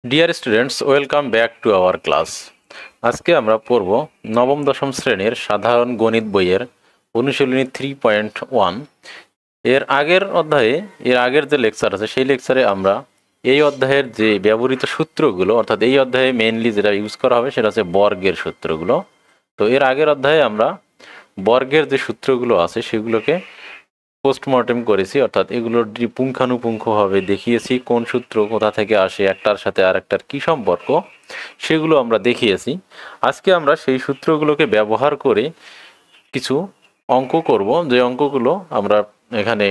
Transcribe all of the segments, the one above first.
Dear students, welcome back to our class. আজকে আমরা পড়ব নবম দশম শ্রেণীর সাধারণ গণিত বইয়ের অনুশীলনী 3.1। এর আগের যে লেকচার আছে সেই লেকচারে আমরা এই অধ্যায়ের যে ব্যবহৃত সূত্রগুলো, অর্থাৎ এই অধ্যায়ে মেইনলি যেটা ইউজ করা হবে সেটা হচ্ছে বর্গের সূত্রগুলো। তো এর আগের অধ্যায়ে আমরা বর্গের যে সূত্রগুলো আছে সেগুলোকে পোস্টমর্টেম করেছি, অর্থাৎ এগুলোর পুঙ্খানুপুঙ্খভাবে দেখিয়েছি কোন সূত্র কোথা থেকে আসে, একটার সাথে আরেকটার কী সম্পর্ক সেগুলো আমরা দেখিয়েছি। আজকে আমরা সেই সূত্রগুলোকে ব্যবহার করে কিছু অঙ্ক করব, যে অঙ্কগুলো আমরা এখানে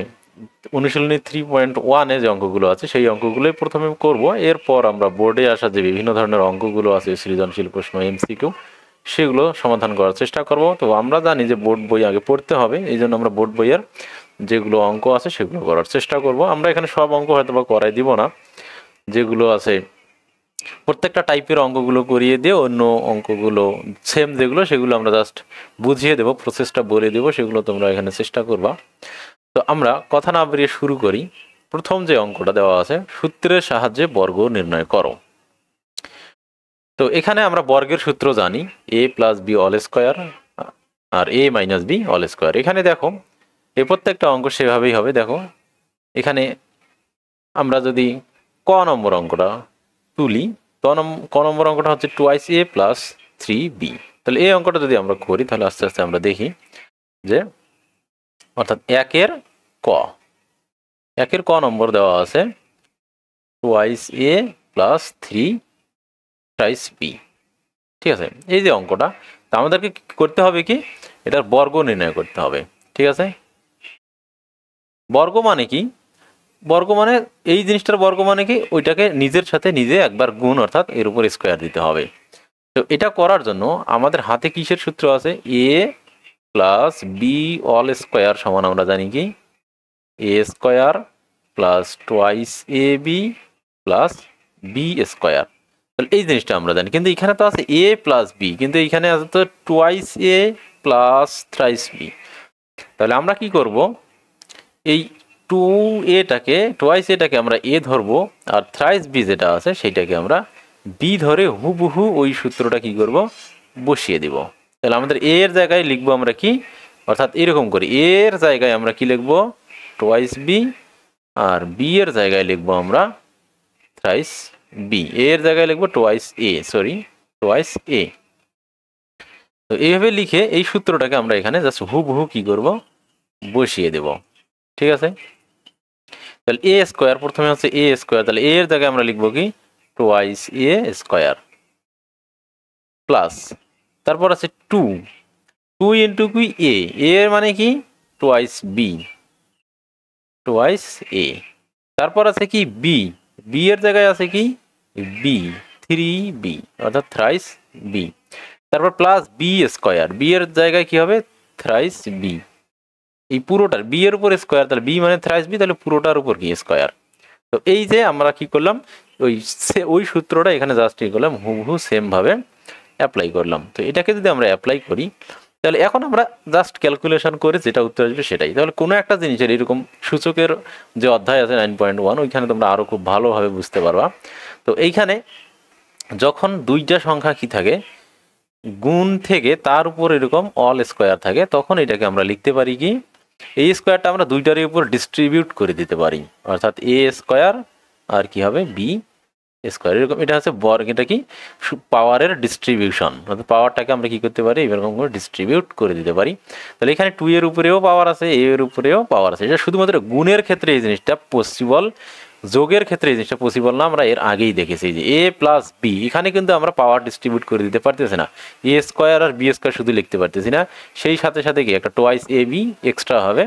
অনুশীলনী 3.1-এ যে অঙ্কগুলো আছে সেই অঙ্কগুলোই প্রথমে করব। এরপর আমরা বোর্ডে আসা যে বিভিন্ন ধরনের অঙ্কগুলো আছে, সৃজনশীল প্রশ্ন, এমসিকিউ, সেগুলো সমাধান করার চেষ্টা করব। তো আমরা জানি যে বোর্ড বই আগে পড়তে হবে, এই জন্য আমরা বোর্ড বইয়ের যেগুলো অঙ্ক আছে সেগুলো করার চেষ্টা করব। আমরা এখানে সব অঙ্ক হয়তো বা করাই দিব না, যেগুলো আছে প্রত্যেকটা টাইপের অঙ্কগুলো করিয়ে দিয়ে অন্য অঙ্কগুলো সেম যেগুলো সেগুলো আমরা জাস্ট বুঝিয়ে দেবো, প্রসেসটা বলে দেবো, সেগুলো তোমরা এখানে চেষ্টা করবা। তো আমরা কথা না বেরিয়ে শুরু করি। প্রথম যে অঙ্কটা দেওয়া আছে, সূত্রের সাহায্যে বর্গ নির্ণয় করো। তো এখানে আমরা বর্গের সূত্র জানি, a plus B all square আর a minus B all square. এখানে দেখো এই প্রত্যেকটা অঙ্ক সেভাবেই হবে। দেখো এখানে আমরা যদি ক নম্বর অঙ্কটা তুলি, ক নম্বর অঙ্কটা হচ্ছে 2a প্লাস 3b। তাহলে এই অঙ্কটা যদি আমরা করি তাহলে আস্তে আস্তে আমরা দেখি যে অর্থাৎ একের ক নম্বর দেওয়া আছে 2a প্লাস 3b। ঠিক আছে, এই যে অঙ্কটা, তা আমাদেরকে করতে হবে কি, এটার বর্গ নির্ণয় করতে হবে। ঠিক আছে, বর্গ মানে কি, বর্গ মানে এই জিনিসটার বর্গ মানে কি, ওইটাকে নিজের সাথে নিজে একবার গুণ, অর্থাৎ এর উপর স্কোয়ার দিতে হবে। তো এটা করার জন্য আমাদের হাতে কিসের সূত্র আছে, এ প্লাস বি অল স্কোয়ার সমান আমরা জানি কি এ square plus twice A B plus B square. তাহলে এই জিনিসটা আমরা জানি, কিন্তু এখানে তো আছে এ প্লাস বি, কিন্তু এইখানে আছে তো টোয়াইস এ প্লাস থ্রাইস বি। তাহলে আমরা কি করব, এই টোয়াইস এটাকে আমরা এ ধরবো, আর থ্রাইস বি যেটা আছে সেইটাকে আমরা বি ধরে হুবহু ওই সূত্রটা কি করব, বসিয়ে দিব। তাহলে আমাদের এ এর জায়গায় লিখবো আমরা কি, অর্থাৎ এরকম করি, এর জায়গায় আমরা কি লিখবো, টোয়াইস বি, আর বি এর জায়গায় লিখবো আমরা থ্রাইস বি। এর জায়গায় লিখবো টোয়াইস এ। তো এইভাবে লিখে এই সূত্রটাকে আমরা এখানে জাস্ট হুবহু কি করব, বসিয়ে দেব। ঠিক আছে, তাহলে এ স্কোয়ার প্রথমে হচ্ছে এ স্কোয়ার, তাহলে এর জায়গায় আমরা লিখবো কি টোয়াইস এ স্কোয়ার প্লাস, তারপর আছে টু ইন্টু কি এ, এর মানে কি টোয়াইস এ। তারপর আছে কি বি এর জায়গায় আছে কি বি, 3b, অর্থাৎ থ্রাইস বি। তারপর প্লাস বি স্কোয়ার, বি এর জায়গায় কি হবে থ্রাইস বি। এই পুরোটার বি এর উপর স্কোয়ার, তাহলে বি মানে থ্রাইস বি, তাহলে পুরোটার উপর কি স্কোয়ার। তো এই যে আমরা কি করলাম, ওই সূত্রটা এখানে জাস্ট কি করলাম, হুবহু সেম ভাবে অ্যাপ্লাই করলাম। তো এটাকে যদি আমরা অ্যাপ্লাই করি তাহলে এখন আমরা জাস্ট ক্যালকুলেশন করে যেটা উত্তর আসবে সেটাই। তাহলে কোনো একটা জিনিসের এরকম সূচকের যে অধ্যায় আছে 9.1, ওইখানে তোমরা আরও খুব ভালোভাবে বুঝতে পারবা। তো এইখানে যখন দুইটা সংখ্যা কি থাকে, গুণ থেকে তার উপর এরকম অল স্কোয়ার থাকে, তখন এটাকে আমরা লিখতে পারি কি, এই স্কোয়ারটা আমরা দুইটার উপর ডিস্ট্রিবিউট করে দিতে পারি, অর্থাৎ এ স্কোয়ার আর কি হবে বি স্কোয়ার। এরকম এটা হচ্ছে বর্গ, এটা কি পাওয়ারের ডিস্ট্রিবিউশন, অর্থাৎ পাওয়ারটাকে আমরা কি করতে পারি, এরকম করে ডিস্ট্রিবিউট করে দিতে পারি। তাহলে এখানে 2 এর উপরেও পাওয়ার আছে, এ এর উপরেও পাওয়ার আছে। এটা শুধুমাত্র গুণের ক্ষেত্রে এই জিনিসটা পসিবল, যোগের ক্ষেত্রে এই জিনিসটা পসিবল না, আমরা এর আগেই দেখেছি যে এ প্লাস বি, এখানে কিন্তু আমরা পাওয়ার ডিস্ট্রিবিউট করে দিতে পারতেছি না, এ স্কোয়ার আর বি স্কোয়ার শুধু লিখতে পারতেছি না, সেই সাথে সাথে কি একটা টোয়াইস এ বি এক্সট্রা হবে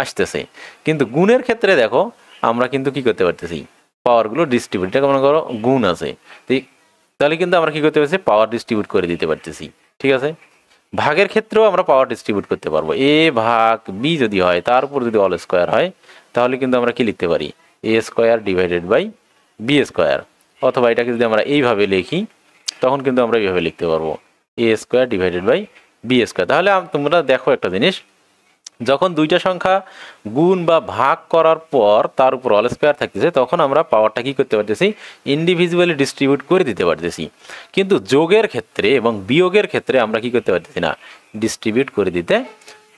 আসতেছে। কিন্তু গুণের ক্ষেত্রে দেখো আমরা কিন্তু কি করতে পারতেছি, পাওয়ারগুলো ডিস্ট্রিবিউট, এটা মনে করো গুণ আছে, তাহলে কিন্তু আমরা কি করতে পারছি, পাওয়ার ডিস্ট্রিবিউট করে দিতে পারতেছি। ঠিক আছে, ভাগের ক্ষেত্রেও আমরা পাওয়ার ডিস্ট্রিবিউট করতে পারবো, এ ভাগ বি যদি হয়, তার উপর যদি অল স্কোয়ার হয়, তাহলে কিন্তু আমরা কি লিখতে পারি, A square divided by B square. অথবা এটাকে যদি আমরা এইভাবে লিখি তখন কিন্তু আমরা এইভাবে লিখতে পারবো, A square divided by B square. তাহলে তোমরা দেখো একটা জিনিস, যখন দুইটা সংখ্যা গুণ বা ভাগ করার পর তার উপর অল স্কোয়ার থাকতেছে তখন আমরা পাওয়ারটা কী করতে পারতেছি, ইন্ডিভিজুয়ালি ডিস্ট্রিবিউট করে দিতে পারতেছি। কিন্তু যোগের ক্ষেত্রে এবং বিয়োগের ক্ষেত্রে আমরা কি করতে পারতেছি না, ডিস্ট্রিবিউট করে দিতে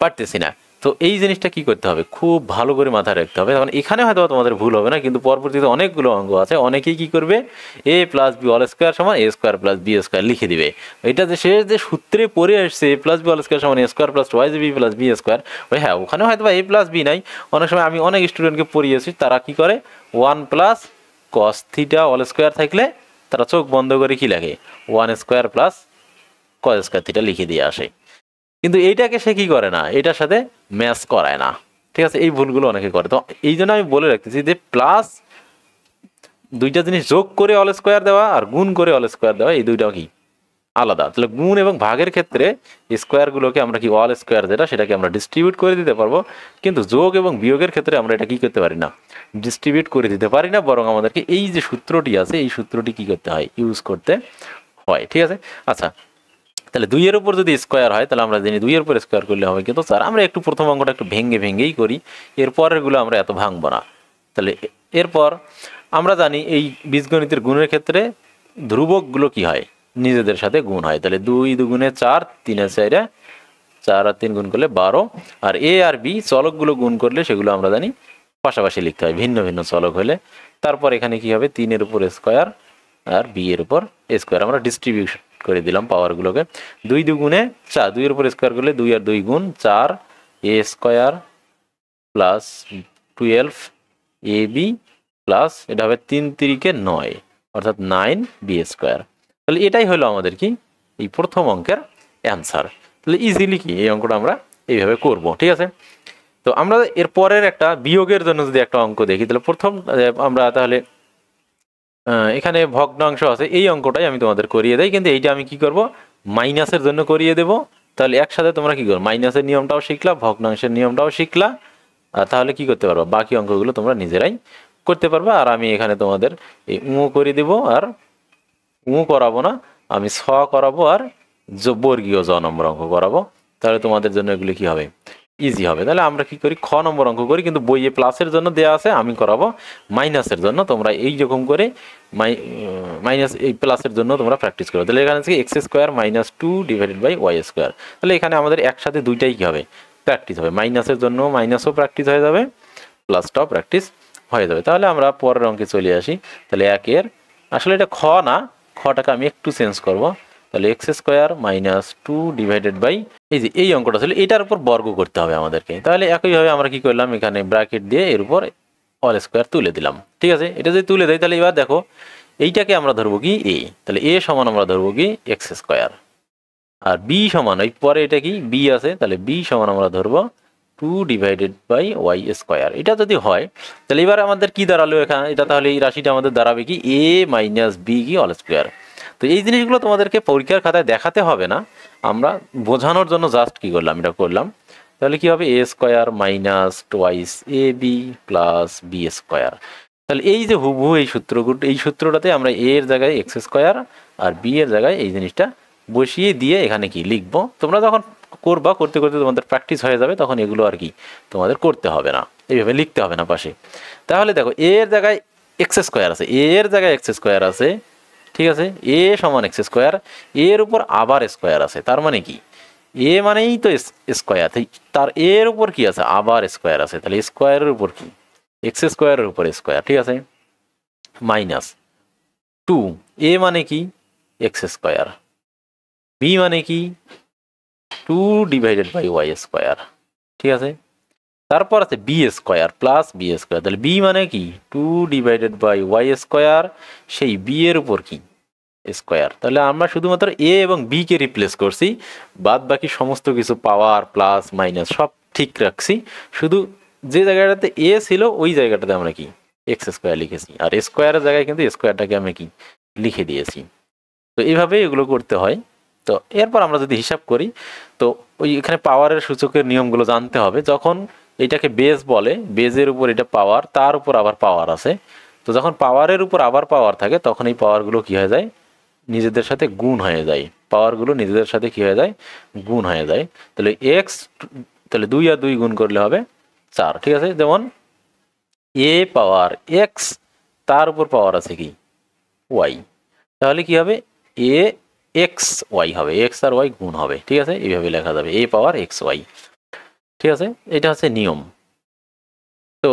পারতেছি না। তো এই জিনিসটা কি করতে হবে, খুব ভালো করে মাথায় রাখতে হবে। তখন এখানে হয়তো তোমাদের ভুল হবে না, কিন্তু পরবর্তীতে অনেকগুলো অঙ্ক আছে, অনেকেই কি করবে, A plus B all square সমান A square plus B square লিখে দিবে। এটা যে সে যে সূত্রে পড়ে আসছে A plus B all square সমান A square plus Y B plus B square, ওই হ্যাঁ ওখানে হয়তো বা এ প্লাস বি নাই। অনেক সময় আমি অনেক স্টুডেন্টকে পড়িয়েছি, তারা কি করে, one plus cos theta all square থাকলে তারা চোখ বন্ধ করে কি লাগে, one square plus cos square theta লিখে দিয়ে আসে। কিন্তু এইটাকে সে কি করে না, এটার সাথে ম্যাচ করায় না। ঠিক আছে, এই ভুলগুলো অনেকে করে। তো এই জন্য আমি বলে রাখতেছি যে প্লাস দুইটা জিনিস যোগ করে অল স্কোয়ার দেওয়া আর গুণ করে অল স্কোয়ার দেওয়া, এই দুইটাও কি আলাদা। তাহলে গুণ এবং ভাগের ক্ষেত্রে স্কোয়ারগুলোকে আমরা কি অল স্কোয়ার যেটা সেটাকে আমরা ডিস্ট্রিবিউট করে দিতে পারবো, কিন্তু যোগ এবং বিয়োগের ক্ষেত্রে আমরা এটা কি করতে পারি না, ডিস্ট্রিবিউট করে দিতে পারি না, বরং আমাদেরকে এই যে সূত্রটি আছে এই সূত্রটি কি করতে হয়, ইউজ করতে হয়। ঠিক আছে, আচ্ছা তাহলে 2 এর উপর যদি স্কোয়ার হয় তাহলে আমরা জানি 2 এর উপর স্কোয়ার করলে হবে, কিন্তু স্যার আমরা একটু প্রথম অঙ্কটা একটু ভেঙেই করি, এরপরেরগুলো আমরা এত ভাঙবো না। তাহলে এরপর আমরা জানি এই বীজগণিতের গুণের ক্ষেত্রে ধ্রুবকগুলো কি হয়, নিজেদের সাথে গুণ হয়। তাহলে 2 দুগুণে 4, 3 এর 4, 4 আর 3 গুণ করলে 12, আর এ আর বি চলকগুলো গুণ করলে সেগুলো আমরা জানি পাশাপাশি লিখতে হয়, ভিন্ন ভিন্ন চলক হলে। তারপর এখানে কি হবে, 3 এর উপর স্কোয়ার আর বি এর উপর স্কোয়ার, আমরা ডিস্ট্রিবিউশন করে দিলাম পাওয়ারগুলোকে। 2 দুগুণে 4, 2 এর উপর স্কোয়ার করলে 2 আর 2 গুণ 4 এ square plus 12 A B plus এটা হবে 3 3 9 অর্থাৎ 9 বি স্কোয়ার। তাহলে এটাই হলো আমাদের কি এই প্রথম অঙ্কের অ্যান্সার। তাহলে ইজিলি কি এই অঙ্কটা আমরা এইভাবে করব। ঠিক আছে, তো আমরা এর পরের একটা বিয়োগের জন্য যদি একটা অঙ্ক দেখি, তাহলে প্রথম আমরা তাহলে এখানে ভগ্নাংশ আছে, এই অঙ্কটাই আমি তোমাদের করিয়ে দেই, কিন্তু এইটা আমি কি করব, মাইনাসের জন্য করিয়ে দেব। তাহলে একসাথে তোমরা কি করো, মাইনাসের নিয়মটাও শিখলা, ভগ্নাংশের নিয়মটাও শিখলা, তাহলে কি করতে পারবা, বাকি অঙ্কগুলো তোমরা নিজেরাই করতে পারবা। আর আমি এখানে তোমাদের এই করে দেব, আর করাবো না, আমি করাবো আর বর্গীয় নম্বর অঙ্ক করাবো। তাহলে তোমাদের জন্য এগুলি কি হবে, ইজি হবে। তাহলে আমরা কি করি, নম্বর অঙ্ক করি, কিন্তু বইয়ে প্লাসের জন্য দেওয়া আছে, আমি করাবো মাইনাসের জন্য। তোমরা এইরকম করে মাইনাস এই প্লাসের জন্য তোমরা প্র্যাকটিস করো। তাহলে এখানে x square minus 2 divided by y square. তাহলে এখানে আমাদের একসাথে দুইটাই কি হবে, প্র্যাকটিস হবে, মাইনাসের জন্য মাইনাসও প্র্যাকটিস হয়ে যাবে, প্লাসটাও প্র্যাকটিস হয়ে যাবে। তাহলে আমরা পরের অঙ্কে চলে আসি। তাহলে একের আসলে এটা না, খটাকে আমি একটু চেঞ্জ করব। তাহলে x square minus 2 divided by এই যে এই অঙ্কটা ছিল, এটার উপর বর্গ করতে হবে আমাদেরকে। তাহলে একইভাবে আমরা কি করলাম, এখানে ব্র্যাকেট দিয়ে এর উপর অল স্কোয়ার তুলে দিলাম। ঠিক আছে, এটা যদি তুলে দেয় তাহলে এবার দেখো এইটাকে আমরা ধরবো কি এ, তাহলে এ সমান আমরা ধরবো কি এক্স স্কোয়ার, আর বি সমান এই পরে এটা কি বি আছে, তাহলে বি সমান আমরা ধরবো 2 ডিভাইডেড বাই ওয়াই স্কোয়ার। এটা যদি হয় তাহলে এবার আমাদের কি দাঁড়ালো এখানে, এটা তাহলে এই রাশিটা আমাদের দাঁড়াবে কি এ মাইনাস বি কি অল স্কোয়ার। তো এই জিনিসগুলো তোমাদেরকে পরীক্ষার খাতায় দেখাতে হবে না, আমরা বোঝানোর জন্য জাস্ট কি করলাম, এটা করলাম। তাহলে কি হবে, এ square minus twice A B plus B square. তাহলে এই যে হুবহু এই সূত্রটাতে আমরা এ এর জায়গায় এক্স স্কোয়ার আর বি এর জায়গায় এই জিনিসটা বসিয়ে দিয়ে এখানে কি লিখবো। তোমরা যখন করতে করতে তোমাদের প্র্যাকটিস হয়ে যাবে, তখন এগুলো আর কি তোমাদের করতে হবে না, এইভাবে লিখতে হবে না পাশে। তাহলে দেখো এ এর জায়গায় এক্স স্কোয়ার আছে, এ এর জায়গায় এক্স স্কোয়ার আছে, ঠিক আছে, এ সমান এক্স স্কোয়ার, এর উপর আবার স্কোয়ার আছে, তার মানে কি এ মানেই তো স্কোয়ার, তার এর উপর কি আছে, আবার স্কোয়ার আছে, তাহলে স্কোয়ারের উপর কি এক্স স্কোয়ারের উপর স্কোয়ার। ঠিক আছে, মাইনাস 2 এ মানে কি এক্স স্কোয়ার, বি মানে কি 2 ডিভাইডেড বাই ওয়াই স্কোয়ার। ঠিক আছে, তারপর আছে b square plus B square, তাহলে বি মানে কি 2 ডিভাইডেড বাই ওয়াই স্কোয়ার, সেই বি এর উপর কি স্কোয়ার। তাহলে আমরা শুধুমাত্র এ এবং বি কে রিপ্লেস করছি, বাদ বাকি সমস্ত কিছু পাওয়ার প্লাস মাইনাস সব ঠিক রাখছি, শুধু যে জায়গাটাতে এ ছিল ওই জায়গাটাতে আমরা কি এক্স স্কোয়ার লিখেছি, আর স্কোয়ারের জায়গায় কিন্তু স্কোয়ারটাকে আমি কি লিখে দিয়েছি। তো এইভাবেই এগুলো করতে হয়। তো এরপর আমরা যদি হিসাব করি, তো ওই এখানে পাওয়ারের সূচকের নিয়মগুলো জানতে হবে। যখন এটাকে বেজ বলে, বেজের উপর এটা পাওয়ার, তার উপর আবার পাওয়ার আছে, তো যখন পাওয়ারের উপর আবার পাওয়ার থাকে তখন এই পাওয়ারগুলো কি হয়ে যায়, নিজেদের সাথে গুণ হয়ে যায়, পাওয়ারগুলো নিজেদের সাথে কি হয়ে যায়, গুণ হয়ে যায়। তাহলে তাহলে 2 আর 2 গুণ করলে হবে 4, ঠিক আছে। যেমন a পাওয়ার x, তার উপর পাওয়ার আছে কি y, তাহলে কি হবে a x y হবে, x আর y গুণ হবে, ঠিক আছে। এইভাবে লেখা যাবে a পাওয়ার x y, ঠিক আছে। এটা হচ্ছে নিয়ম। তো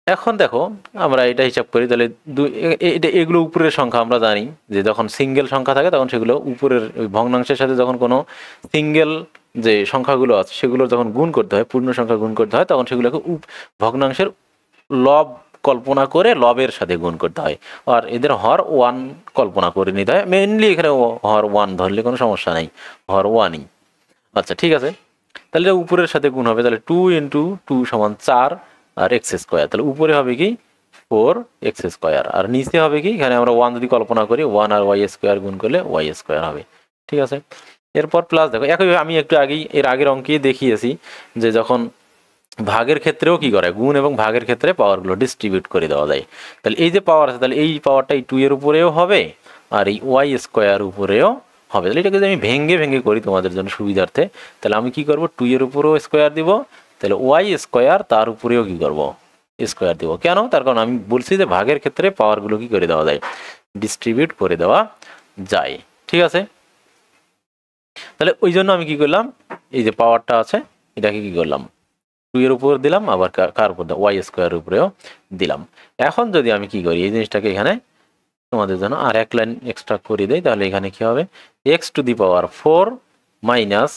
এখন দেখো আমরা এটা হিসাব করি, তাহলে এগুলো উপরের সংখ্যা আমরা জানি যে যখন সিঙ্গেল সংখ্যা থাকে তখন সেগুলো উপরের ওই ভগ্নাংশের সাথে যখন কোনো সিঙ্গেল যে সংখ্যাগুলো আছে সেগুলো যখন গুণ করতে হয়, পূর্ণ সংখ্যা গুণ করতে হয়, তখন সেগুলোকে ভগ্নাংশের লব কল্পনা করে লবের সাথে গুণ করতে হয়, আর এদের হর 1 কল্পনা করে নিতে হয়। মেইনলি এখানে হর 1 ধরলে কোনো সমস্যা নেই, হর 1ই। আচ্ছা, ঠিক আছে। তাহলে উপরের সাথে গুণ হবে, তাহলে 2 × 2 = 4 আর x স্কোয়ার, তাহলে উপরে হবে কি 4x স্কোয়ার, আর নিচে হবে কি, এখানে আমরা 1 যদি কল্পনা করি 1 আর y স্কোয়ার গুণ করলে y স্কোয়ার হবে, ঠিক আছে। এরপর প্লাস দেখো, একইভাবে আমি একটু আগেই এর আগের অঙ্কে দেখিয়েছি যে যখন ভাগের ক্ষেত্রেও কি করে, গুণ এবং ভাগের ক্ষেত্রে পাওয়ারগুলো ডিস্ট্রিবিউট করে দেওয়া যায়। তাহলে এই যে পাওয়ার আছে, তাহলে এই পাওয়ারটা এই 2 এর উপরেও হবে আর এই y স্কোয়ার উপরেও হবে। তাহলে এটাকে যদি আমি ভেঙে ভেঙে করি তোমাদের জন্য সুবিধার্থে, তাহলে আমি কি করব, 2 এর উপরেও স্কোয়ার দিব, তাহলে y স্কোয়ার তার উপরেও কি করব, স্কোয়ার দিব। কেন? তার কারণ আমি বলছি যে ভাগের ক্ষেত্রে পাওয়ারগুলো কি করে দেওয়া যায়, ডিস্ট্রিবিউট করে দেওয়া যায়, ঠিক আছে। তাহলে ওই জন্য আমি কি করলাম, এই যে পাওয়ারটা আছে এটাকে কি করলাম 2 এর উপর দিলাম, আবার কার উপর, y স্কোয়ারের উপরেও দিলাম। এখন যদি আমি কি করি, এই জিনিসটাকে এখানে তোমাদের জন্য আর এক লাইন এক্সট্রা করে দেই, তাহলে এখানে কি হবে x⁴ minus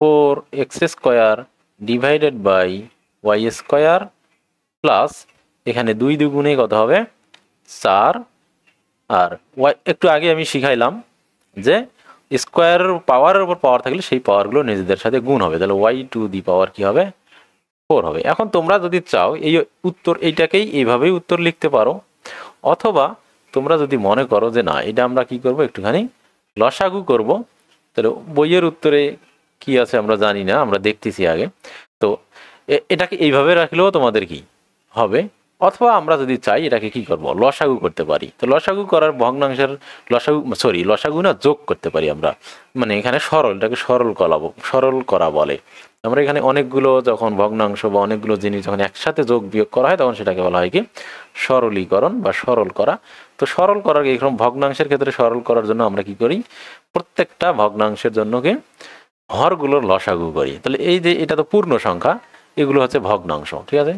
4x square divided by y square plus এখানে 2 দুগুণে কত হবে 4, আর y একটু আগে আমি শিখাইলাম যে স্কোয়ারের পাওয়ারের উপর পাওয়ার থাকলে সেই পাওয়ারগুলো নিজেদের সাথে গুণ হবে, তাহলে y⁴ কি হবে 4 হবে। এখন তোমরা যদি চাও এই উত্তর এইটাকেই এইভাবেই উত্তর লিখতে পারো, অথবা তোমরা যদি মনে করো যে না এটা আমরা কি করব, একটুখানি লসাগু করব, তাহলে বইয়ের উত্তরে কি আছে আমরা জানি না, আমরা দেখতেছি আগে। তো এটাকে এইভাবে রাখলেও তোমাদের কি হবে, অথবা আমরা যদি চাই এটাকে কি করব, লসাগু করতে পারি। তো লসাগু করার ভগ্নাংশের লসাগু না যোগ করতে পারি আমরা, মানে এখানে এটাকে সরল করা বলে। আমরা এখানে অনেকগুলো যখন ভগ্নাংশ বা অনেকগুলো জিনিস যখন একসাথে যোগ বিয়োগ করা হয় তখন সেটাকে বলা হয় কি সরলীকরণ বা সরল করা। তো সরল করার এরকম ভগ্নাংশের ক্ষেত্রে সরল করার জন্য আমরা কি করি, প্রত্যেকটা ভগ্নাংশের জন্য কি হরগুলোর লসাগু করি। তাহলে এই যে এটা তো পূর্ণ সংখ্যা, এগুলো হচ্ছে ভগ্নাংশ, ঠিক আছে।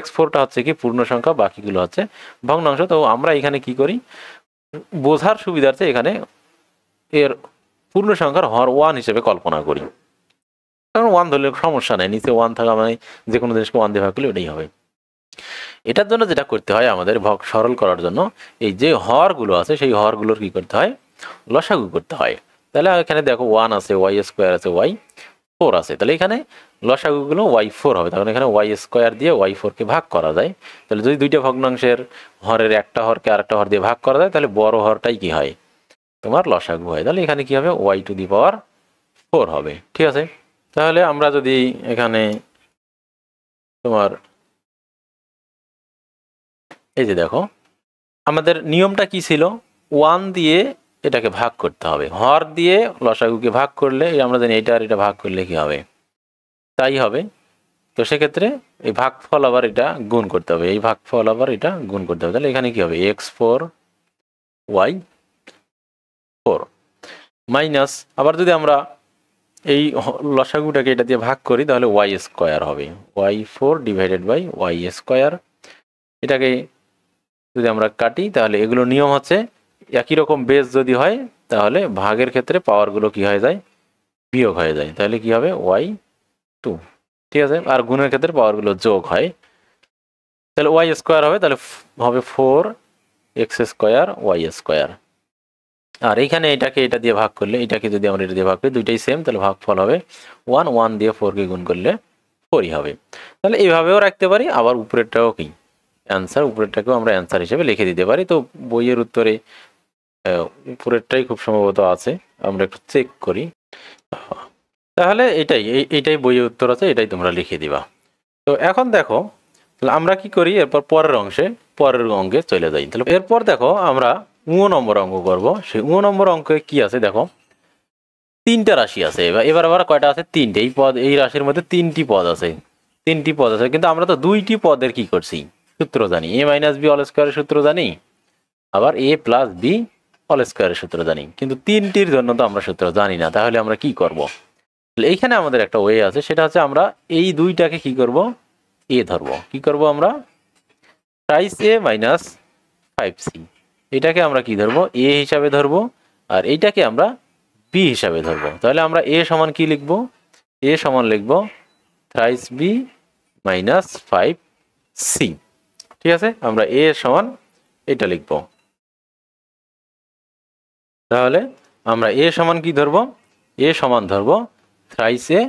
x4টা হচ্ছে কি পূর্ণ সংখ্যা, বাকিগুলো হচ্ছে ভগ্নাংশ। তো আমরা এখানে কি করি, বোঝার সুবিধার্থে এখানে এর পূর্ণ সংখ্যার হর 1 হিসেবে কল্পনা করি, কারণ 1 ধরলে সমস্যা নেই, নিচে 1 থাকা মানে যে কোনো জিনিসকে 1 দিয়ে ভাগ করলে ওটাই হবে। এটার জন্য যেটা করতে হয় আমাদের সরল করার জন্য, এই যে হরগুলো আছে সেই হরগুলোর কি করতে হয়, লসাগু করতে হয়। তাহলে এখানে দেখো 1 আছে, y স্কোয়ার আছে, y4 আছে, তাহলে এখানে লসাগুগুলো y4 হবে, তখন এখানে y স্কোয়ার দিয়ে y4কে ভাগ করা যায়। তাহলে যদি দুইটা ভগ্নাংশের হরের একটা হরকে আরেকটা হর দিয়ে ভাগ করা যায়, তাহলে বড় হরটাই কি হয় তোমার লসাগু হয়। তাহলে এখানে কি হবে y⁴ হবে, ঠিক আছে। তাহলে আমরা যদি এখানে তোমার এই যে দেখো আমাদের নিয়মটা কি ছিল, 1 দিয়ে এটাকে ভাগ করতে হবে, হর দিয়ে লসাগুকে ভাগ করলে আমরা জানি এটা আর এটা ভাগ করলে কি হবে তাই হবে। তো সেক্ষেত্রে এই ভাগফল আবার এটা গুণ করতে হবে, এই ভাগফল আবার এটা গুণ করতে হবে। তাহলে এখানে কি হবে x4 y4 মাইনাস, আবার যদি আমরা এই লসাগুটাকে এটা দিয়ে ভাগ করি তাহলে y স্কোয়ার হবে, y4 divided by y square. এটাকে যদি আমরা কাটি তাহলে এগুলো নিয়ম হচ্ছে একই রকম বেস যদি হয় তাহলে ভাগের ক্ষেত্রে পাওয়ারগুলো কি হয়ে যায়, বিয়োগ হয়ে যায়, তাহলে কি হবে y2, ঠিক আছে। আর গুণের ক্ষেত্রে পাওয়ারগুলো যোগ হয়, তাহলে y স্কোয়ার হবে, তাহলে হবে 4x স্কোয়ার y স্কোয়ার। আর এইখানে এটাকে এটা দিয়ে ভাগ করলে, এটাকে যদি আমরা এটা দিয়ে ভাগ করি দুইটাই সেম, তাহলে ভাগফল হবে 1 দিয়ে 4কে গুণ করলে 4ই হবে। তাহলে এইভাবেও রাখতে পারি, আবার উপরেরটাও কি অ্যান্সার, উপরেরটাকেও আমরা অ্যান্সার হিসেবে লিখে দিতে পারি। তো বইয়ের উত্তরে উপরেরটাই খুব সম্ভবত আছে, আমরা একটু চেক করি। তাহলে এইটাই বইয়ের উত্তর আছে, এটাই তোমরা লিখে দিবা। তো এখন দেখো আমরা কি করি, এরপর পরের অঙ্কে চলে যাই। তাহলে এরপর দেখো আমরা 9 নম্বর অঙ্ক করব। সেই 9 নম্বর অঙ্কে কি আছে দেখো, তিনটা রাশি আছে, এবার আবার কয়টা আছে? তিনটে। এই পদ, এই রাশির মধ্যে তিনটি পদ আছে, তিনটি পদ আছে, কিন্তু আমরা তো দুইটি পদের কি করছি? সূত্র জানি। এ মাইনাস বি অল স্কোয়ারের সূত্র জানি, আবার এ প্লাস বি অল স্কোয়ারের সূত্র জানি, কিন্তু তিনটির জন্য তো আমরা সূত্র জানি না। তাহলে আমরা কি করব? এইখানে আমাদের একটা ওয়ে আছে, সেটা হচ্ছে আমরা এই দুইটাকে কি করব? এ ধরব। কি করব আমরা? থ্রাইস এ মাইনাস 5c, এটাকে আমরা কি ধরবো? এ হিসাবে ধরবো, আর এইটাকে আমরা বি হিসাবে ধরবো। তাহলে আমরা এ সমান কি লিখব? এ সমান লিখব থ্রাইস বি মাইনাস 5c। ঠিক আছে, আমরা এ সমান এটা লিখব। তাহলে আমরা এ সমান কি ধরবো? এ সমান ধরবো থ্রাইস এ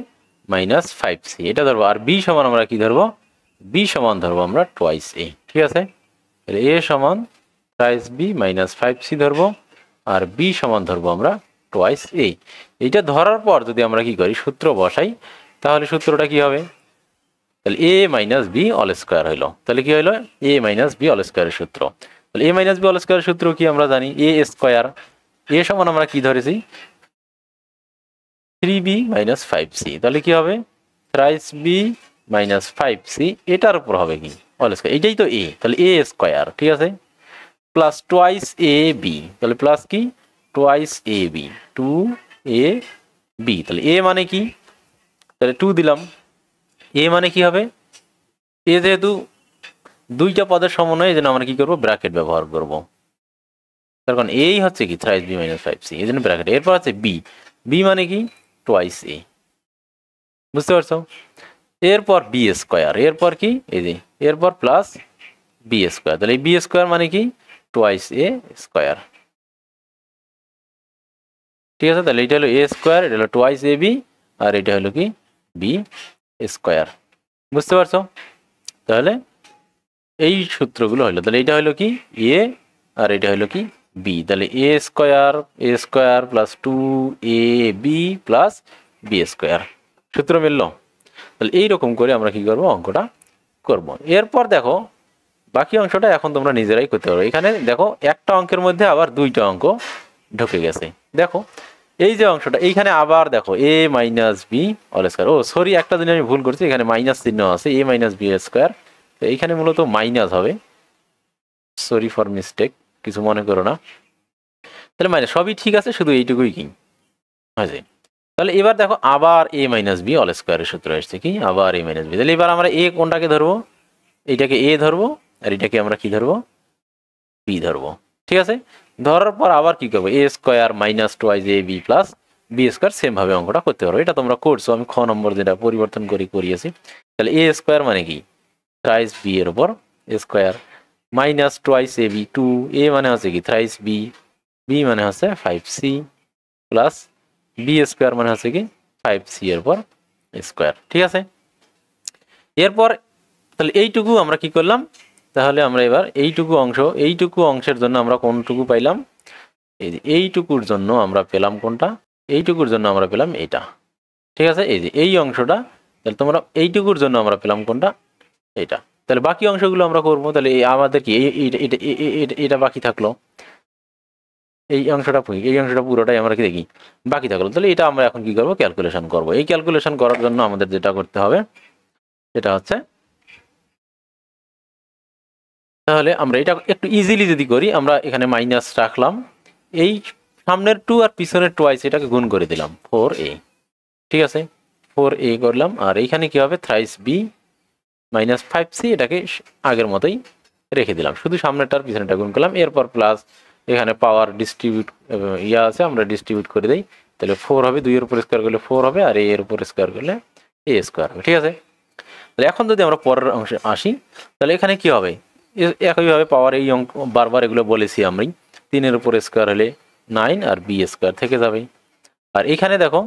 মাইনাস 5c, এটা ধরবো। আর বি সমান আমরা কি ধরবো? বি সমান ধরবো আমরা টোয়াইস এ। ঠিক আছে, এ সমান থ্রাইস বি মাইনাস 5c ধরবো, আর বি সমান ধরবো আমরা টোয়াইস এ। এইটা ধরার পর যদি আমরা কি করি? সূত্র বসাই, তাহলে সূত্রটা কি হবে? তাহলে এ মাইনাস বি অল স্কোয়ার হইলো। তাহলে কি হইলো? এ মাইনাস বি অল স্কোয়ারের সূত্র। তাহলে এ মাইনাস বি অল স্কোয়ারের সূত্র কি আমরা জানি? এ স্কোয়ার। এ সমান আমরা কি ধরেছি? 3b minus 5c। তাহলে কি হবে? থ্রাইস বি মাইনাস 5c, এটার উপর হবে কি? All square. এটাই তো এ, তাহলে এ স্কোয়ার। ঠিক আছে, প্লাস টোয়াইস এ বি। তাহলে প্লাস কি? Twice A B, 2ab। তাহলে এ মানে কি? তাহলে 2 দিলাম। এ মানে কি হবে? এ যেহেতু দুইটা পদের সমন্বয়, এই জন্য আমরা কি করবো? ব্র্যাকেট ব্যবহার করব। তার কারণ এই হচ্ছে কি? থ্রাইস বি মাইনাস 5c, এই জন্য ব্র্যাকেট। এরপর আছে বি। বি মানে কি? টোয়াইস এ। বুঝতে পারছো? এরপর বি স্কোয়ার। এরপর কি? এই যে এরপর প্লাস বি স্কোয়ার। তাহলে এই বি স্কোয়ার মানে কি? টোয়াইস এ স্কোয়ার। ঠিক আছে, তাহলে এটা হলো এ স্কোয়ার, এটা হলো টোয়াইস এ বি, আর এটা হলো কি? B square. বুঝতে পারছো? তাহলে এই সূত্রগুলো হলো, তাহলে এটা হলো কি? এ, আর এটা হলো কি? বি। তাহলে A square plus 2ab plus B square. সূত্র মিললো? তাহলে এইরকম করে আমরা কি করব? অঙ্কটা করব। এরপর দেখো বাকি অংশটা এখন তোমরা নিজেরাই করতে পারো। এখানে দেখো একটা অঙ্কের মধ্যে আবার দুইটা অঙ্ক ঢুকে গেছে। দেখো এই যে অংশটা, এইখানে আবার দেখো এ মাইনাস বি অল স্কোয়ার। ও সরি, একটা দিন আমি ভুল করছি, এখানে মাইনাস চিহ্ন আছে, এ মাইনাস বি স্কোয়ার। তো এইখানে মূলত মাইনাস হবে, সরি ফর মিস্টেক, কিছু মনে করো না। তাহলে মাইনাস, সবই ঠিক আছে, শুধু এইটুকুই কি হয়েছে। তাহলে এবার দেখো আবার এ মাইনাস বি অল স্কোয়ারের সূত্র এসছে কি? আবার এ মাইনাস বি। তাহলে এবার আমরা এ কোনটাকে ধরবো? এইটাকে এ ধরবো, আর এটাকে আমরা কি ধরবো? বি ধরবো। ঠিক আছে, ধরার পর আবার কি করবো? A square minus twice A B plus B square. Same ভাবে অঙ্কটা করতে পারবো। এটা তোমরা করছো, আমি খ নম্বর যেটা পরিবর্তন করিয়েছি। তাহলে এ স্কোয়ার মানে কি? থ্রাইস বি এর উপর স্কোয়ার, মাইনাস টোয়াইস এ বি, 2, এ মানে হচ্ছে কি? থ্রাইস বি, বি মানে হচ্ছে 5c, প্লাস বি স্কোয়ার মানে হচ্ছে কি? 5c এর উপর স্কোয়ার। ঠিক আছে, এরপর তাহলে এইটুকু আমরা কি করলাম? তাহলে আমরা এবার এইটুকু অংশের জন্য আমরা কোনটুকু পাইলাম? এই যে এইটুকুর জন্য আমরা পেলাম কোনটা? এইটুকুর জন্য আমরা পেলাম এটা। ঠিক আছে, এই যে এই অংশটা, তাহলে তোমরা এইটুকুর জন্য আমরা পেলাম কোনটা? এটা। তাহলে বাকি অংশগুলো আমরা করবো। তাহলে আমাদের কি এটা বাকি থাকলো, এই অংশটা পুরোটাই আমরা কি দেখি বাকি থাকলো। তাহলে এটা আমরা এখন কি করবো? ক্যালকুলেশন করব। এই ক্যালকুলেশন করার জন্য আমাদের যেটা করতে হবে সেটা হচ্ছে, তাহলে আমরা এটা একটু ইজিলি যদি করি, আমরা এখানে মাইনাস রাখলাম, এই সামনের 2 আর পিছনের টোয়াইস এটাকে গুণ করে দিলাম 4a। ঠিক আছে, 4a করলাম, আর এইখানে কি হবে? থ্রাইস বি মাইনাস 5c, এটাকে আগের মতোই রেখে দিলাম, শুধু সামনেটার পিছনেটা গুণ করলাম। এরপর প্লাস এখানে পাওয়ার ডিস্ট্রিবিউট আছে, আমরা ডিস্ট্রিবিউট করে দিই। তাহলে 4 হবে, 2 এর উপর স্কোয়ার করলে 4 হবে, আর এর উপর স্কোয়ার করলে a স্কোয়ার হবে। ঠিক আছে, তাহলে এখন যদি আমরা পরের অংশে আসি, তাহলে এখানে কি হবে? একইভাবে পাওয়ার এই অঙ্ক বারবার এগুলো বলেছি আমি, 3 এর উপর স্কোয়ার হলে 9, আর বি স্কোয়ার থেকে যাবে। আর এখানে দেখো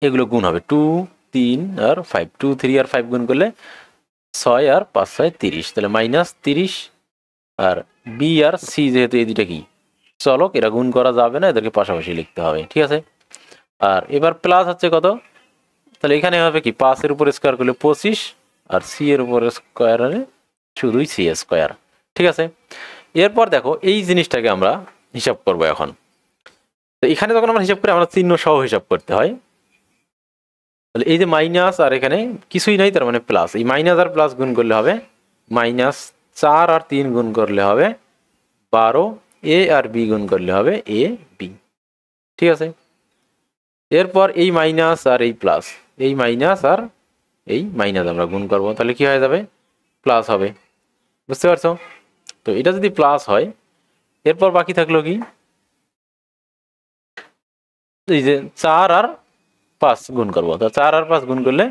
এগুলো গুণ হবে, 2, 3 আর 5, 2, 3 আর 5 গুণ করলে 6 আর 5, 6, 30। তাহলে মাইনাস 30, আর বি আর সি যেহেতু এই দুইটা কি চলক, এরা গুণ করা যাবে না, এদেরকে পাশাপাশি লিখতে হবে। ঠিক আছে, আর এবার প্লাস হচ্ছে কত? তাহলে এখানে হবে কি? 5 এর উপর স্কোয়ার করলে 25, আর সি এর উপর স্কোয়ার হলে শুধুই সি স্কোয়ার। ঠিক আছে, এরপর দেখো এই জিনিসটাকে আমরা হিসাব করব এখন। তো এখানে যখন আমরা হিসাব করি আমরা চিহ্ন সহ হিসাব করতে হয়। তাহলে এই যে মাইনাস আর এখানে কিছুই নাই, তার মানে প্লাস, এই মাইনাস আর প্লাস গুণ করলে হবে -4 আর 3 গুণ করলে হবে 12, এ আর বি গুণ করলে হবে এ বি। ঠিক আছে, এরপর এই মাইনাস আর এই প্লাস, এই মাইনাস আর এই মাইনাস আমরা গুণ করব, তাহলে কি হয়ে যাবে, প্লাস হবে। বুঝতে পারছো? তো এটা যদি প্লাস হয়, এরপর বাকি থাকলো কি, এই যে 4 আর 5 গুণ করবো, তো 4 আর 5 গুণ করলে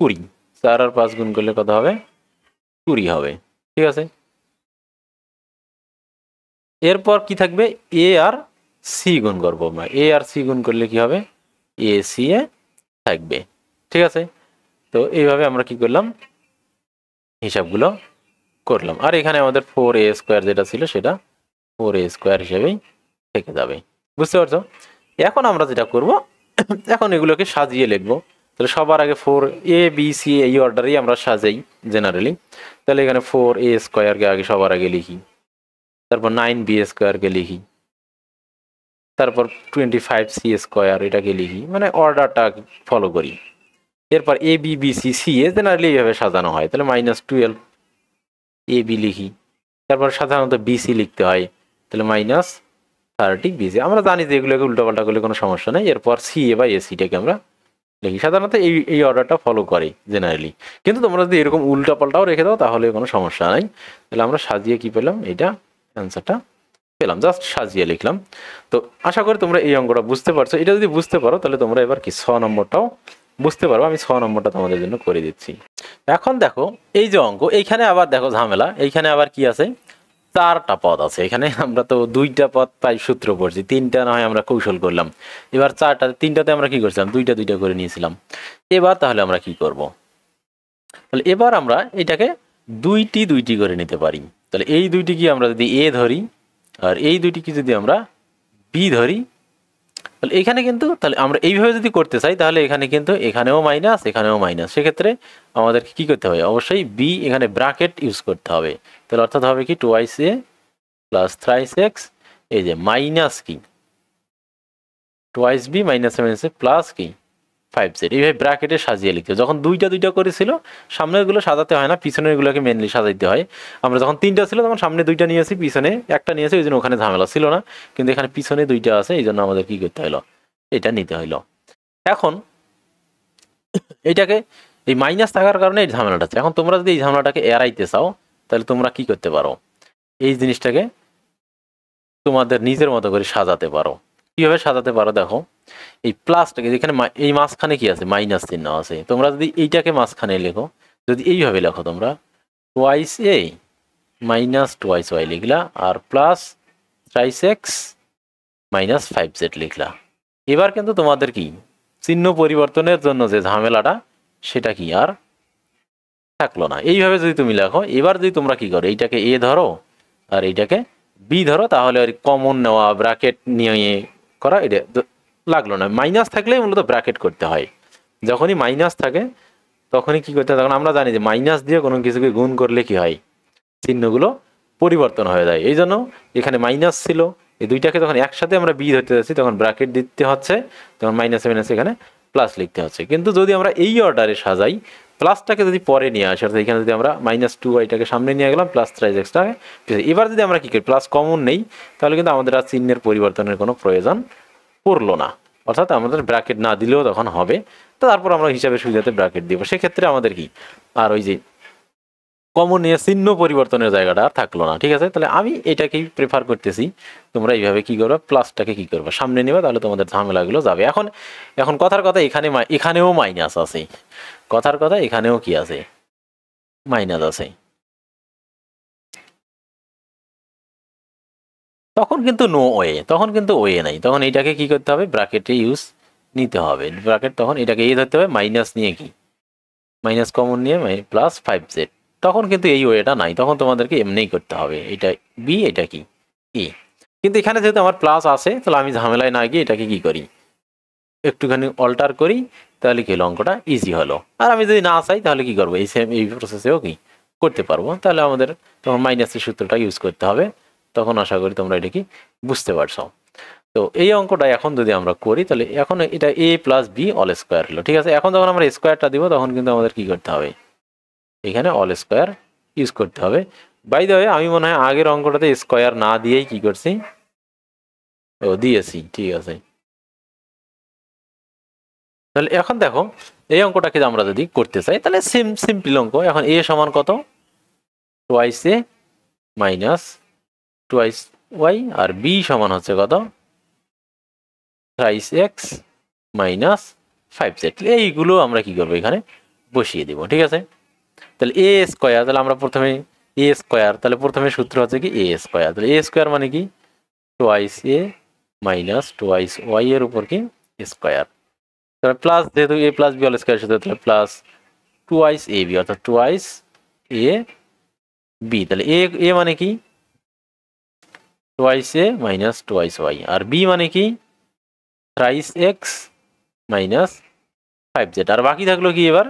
20, 4 আর 5 গুণ করলে কত হবে, 20 হবে। ঠিক আছে, এরপর কি থাকবে, এ আর সি গুণ করবো আমরা, এ আর সি গুণ করলে কি হবে, এ সি এ থাকবে। ঠিক আছে, তো এইভাবে আমরা কি করলাম, হিসাবগুলো করলাম। আর এখানে আমাদের 4a² যেটা ছিল সেটা 4a² হিসেবেই থেকে যাবে। বুঝতে পারছো? এখন আমরা যেটা করব, এখন এগুলোকে সাজিয়ে লিখবো। তাহলে সবার আগে 4a b c এই অর্ডারেই আমরা সাজাই জেনারেলি। তাহলে এখানে 4a² আগে সবার আগে লিখি, তারপর 9b² কে লিখি, তারপর 25c² এটাকে লিখি, মানে অর্ডারটা ফলো করি। এরপর a b b c c a generally এইভাবে সাজানো হয়। তাহলে -12 a b লিখি, তারপর সাধারণত b c লিখতে হয়, তাহলে -30 b c। আমরা জানি যে এগুলোকে উল্টোপাল্টা করলে কোনো সমস্যা নেই। এরপর c a বা a c টাকে আমরা লিখি, সাধারণত এই অর্ডারটা ফলো করে জেনারেলি। কিন্তু তোমরা যদি এরকম উল্টাপাল্টাও রেখে দাও তাহলে কোনো সমস্যা নাই। তাহলে আমরা সাজিয়ে কি পেলাম, এটা অ্যান্সারটা পেলাম, জাস্ট সাজিয়ে লিখলাম। তো আশা করি তোমরা এই অঙ্কটা বুঝতে পারছো। এটা যদি বুঝতে পারো তাহলে তোমরা এবার কি 6 নম্বরটাও বুঝতে পারো। আমি 6 নম্বরটা তোমাদের জন্য করে দিচ্ছি। এখন দেখো এই যে অঙ্ক, এইখানে আবার দেখো ঝামেলা, এইখানে আবার কি আছে, 4টা পদ আছে। এখানে আমরা তো 2টা পদ পাই সূত্র পড়ছি, 3টা না হয় আমরা কৌশল করলাম। এবার 4টা, 3টাতে আমরা কি করছিলাম, 2টা করে নিয়েছিলাম। এবার তাহলে আমরা কি করব, তাহলে এবার আমরা এটাকে 2টি করে নিতে পারি। তাহলে এই 2টি কি আমরা যদি এ ধরি আর এই 2টি কি যদি আমরা বি ধরি, তাহলে এখানে কিন্তু, তাহলে আমরা এইভাবে যদি করতে চাই তাহলে এখানে কিন্তু এখানেও মাইনাস এখানেও মাইনাস, সেক্ষেত্রে আমাদেরকে কি করতে হবে, অবশ্যই বি এখানে ব্র্যাকেট ইউজ করতে হবে। তাহলে অর্থাৎ হবে কি 2a প্লাস থ্রাইস এক্স, এই যে মাইনাস কি 2b মাইনাস 7a প্লাস কি 5z, এইভাবে ব্র্যাকেটে সাজিয়ে লিখতে। যখন 2টা করেছিল সামনেরগুলো সাজাতে হয় না, পিছনেরগুলোকে মেনলি সাজাইতে হয়। আমরা যখন 3টা ছিল তখন সামনে 2টা নিয়েছি, পিছনে একটা নিয়েছি, ওই জন্য ওখানে ঝামেলা ছিল না। কিন্তু এখানে পিছনে 2টা আছে, এই জন্য আমাদের কি করতে হলো, এটা নিতে হইলো। এখন এইটাকে এই মাইনাস থাকার কারণে এই ঝামেলাটা আছে। এখন তোমরা যদি এই ঝামেলাটাকে এড়াইতে চাও তাহলে তোমরা কি করতে পারো, এই জিনিসটাকে তোমাদের নিজের মতো করে সাজাতে পারো। কিভাবে সাজাতে পারো দেখো, এই প্লাসটাকে যেখানে এই মাঝখানে কি আছে, মাইনাস চিহ্ন আছে, তোমরা যদি এইটাকে মাঝখানে লেখো, যদি এইভাবে লেখো তোমরা 2a মাইনাস 2y লিখলা আর প্লাস 3x মাইনাস 5z লিখলা। এবার কিন্তু তোমাদের কি চিহ্ন পরিবর্তনের জন্য যে ঝামেলাটা সেটা কি আর থাকলো না। এইভাবে যদি তুমি লেখো, এবার যদি তোমরা কি করো, এইটাকে এ ধরো আর এইটাকে বি ধরো, তাহলে আর কমন নেওয়া ব্র্যাকেট নিয়ে করা এটা লাগলো না। মাইনাস থাকলেই মূলত ব্র্যাকেট করতে হয়। যখনই মাইনাস থাকে তখনই কি করতে হয়, তখন আমরা জানি যে মাইনাস দিয়ে কোনো কিছুকে গুণ করলে কি হয়, চিহ্নগুলো পরিবর্তন হয়ে যায়। এই জন্য এখানে মাইনাস ছিল, এই দুইটাকে যখন একসাথে আমরা বি ধরতে যাচ্ছি তখন ব্র্যাকেট দিতে হচ্ছে, তখন মাইনাস মাইনাস এখানে প্লাস লিখতে হচ্ছে। কিন্তু যদি আমরা এই অর্ডারে সাজাই, প্লাসটাকে যদি পরে নিয়ে আসি, অর্থাৎ এখানে যদি আমরা -2yটাকে সামনে নিয়ে গেলাম, প্লাস 3xটাকে, এবার যদি আমরা কি করি, প্লাস কমন নেই, তাহলে কিন্তু আমাদের আর চিহ্নের পরিবর্তনের কোনো প্রয়োজন পড়লো না। অর্থাৎ আমাদের ব্র্যাকেট না দিলেও তখন হবে। তো তারপর আমরা হিসাবে সুবিধাতে ব্র্যাকেট দিব, সেক্ষেত্রে আমাদের কি আর ওই যে কমন নিয়ে চিহ্ন পরিবর্তনের জায়গাটা আর থাকলো না। ঠিক আছে, তাহলে আমি এটাকেই প্রেফার করতেছি। তোমরা এইভাবে কি করবে, প্লাসটাকে কি করবে, সামনে নেবে, তাহলে তোমাদের ঝামেলাগুলো যাবে। এখন কথার কথা এখানেও মাইনাস আছে, কথার কথা এখানেও কি আছে, মাইনাস আছে। তখন কিন্তু নো ওয়ে, তখন কিন্তু ওয়ে নাই, তখন এইটাকে কি করতে হবে, ব্র্যাকেটে ইউজ নিতে হবে। ব্র্যাকেট তখন এটাকে এ ধরতে হবে, মাইনাস নিয়ে কি মাইনাস কমন নিয়ে প্লাস 5z, তখন কিন্তু এই ওয়েটা নাই, তখন তোমাদেরকে এমনিই করতে হবে। এটা বি, এটা কি এ। কিন্তু এখানে যেহেতু আমার প্লাস আছে, তাহলে আমি ঝামেলায় না গিয়ে এটাকে কি করি, একটুখানি অল্টার করি, তাহলে কি অঙ্কটা ইজি হলো। আর আমি যদি না চাই তাহলে কি করবো, এই প্রসেসেও কি করতে পারবো। তাহলে আমাদের তখন মাইনাসের সূত্রটা ইউজ করতে হবে। তখন আশা করি তোমরা এটা কি বুঝতে পারছো। তো এই অঙ্কটা এখন যদি আমরা করি তাহলে এখন এটা a plus B all square হলো, ঠিক আছে। এখন যখন আমরা স্কোয়ারটা দিব তখন কিন্তু আমাদের কি করতে হবে, এখানে অল স্কোয়ার ইউজ করতে হবে। বাই দ্য ওয়ে আমি মনে হয় আগের অঙ্কটাতে স্কোয়ার না দিয়েই কি করছি, ও দিয়েছি, ঠিক আছে। তাহলে এখন দেখো এই অঙ্কটাকে আমরা যদি করতে চাই তাহলে সিম্পল অঙ্ক। এখন a সমান কত, twice a minus twice y, আর b সমান হচ্ছে কত, থ্রাইস এক্স মাইনাস 5z। এইগুলো আমরা কি করবো এখানে বসিয়ে দিব, ঠিক আছে। তাহলে a স্কোয়ার, তাহলে আমরা প্রথমে a স্কোয়ার, তাহলে প্রথমে সূত্র হচ্ছে কি a স্কোয়ার, তাহলে a স্কোয়ার মানে কি twice a minus twice y এর উপর কি স্কোয়ার, তাহলে প্লাস, যেহেতু a plus B all square সাথে তাহলে প্লাস টোয়াইস এ বি, অর্থাৎ টোয়াইস এ বি। তাহলে a মানে কি twice a minus twice y, আর b মানে কি থ্রাইস এক্স মাইনাস 5z, আর বাকি থাকলো কি এবার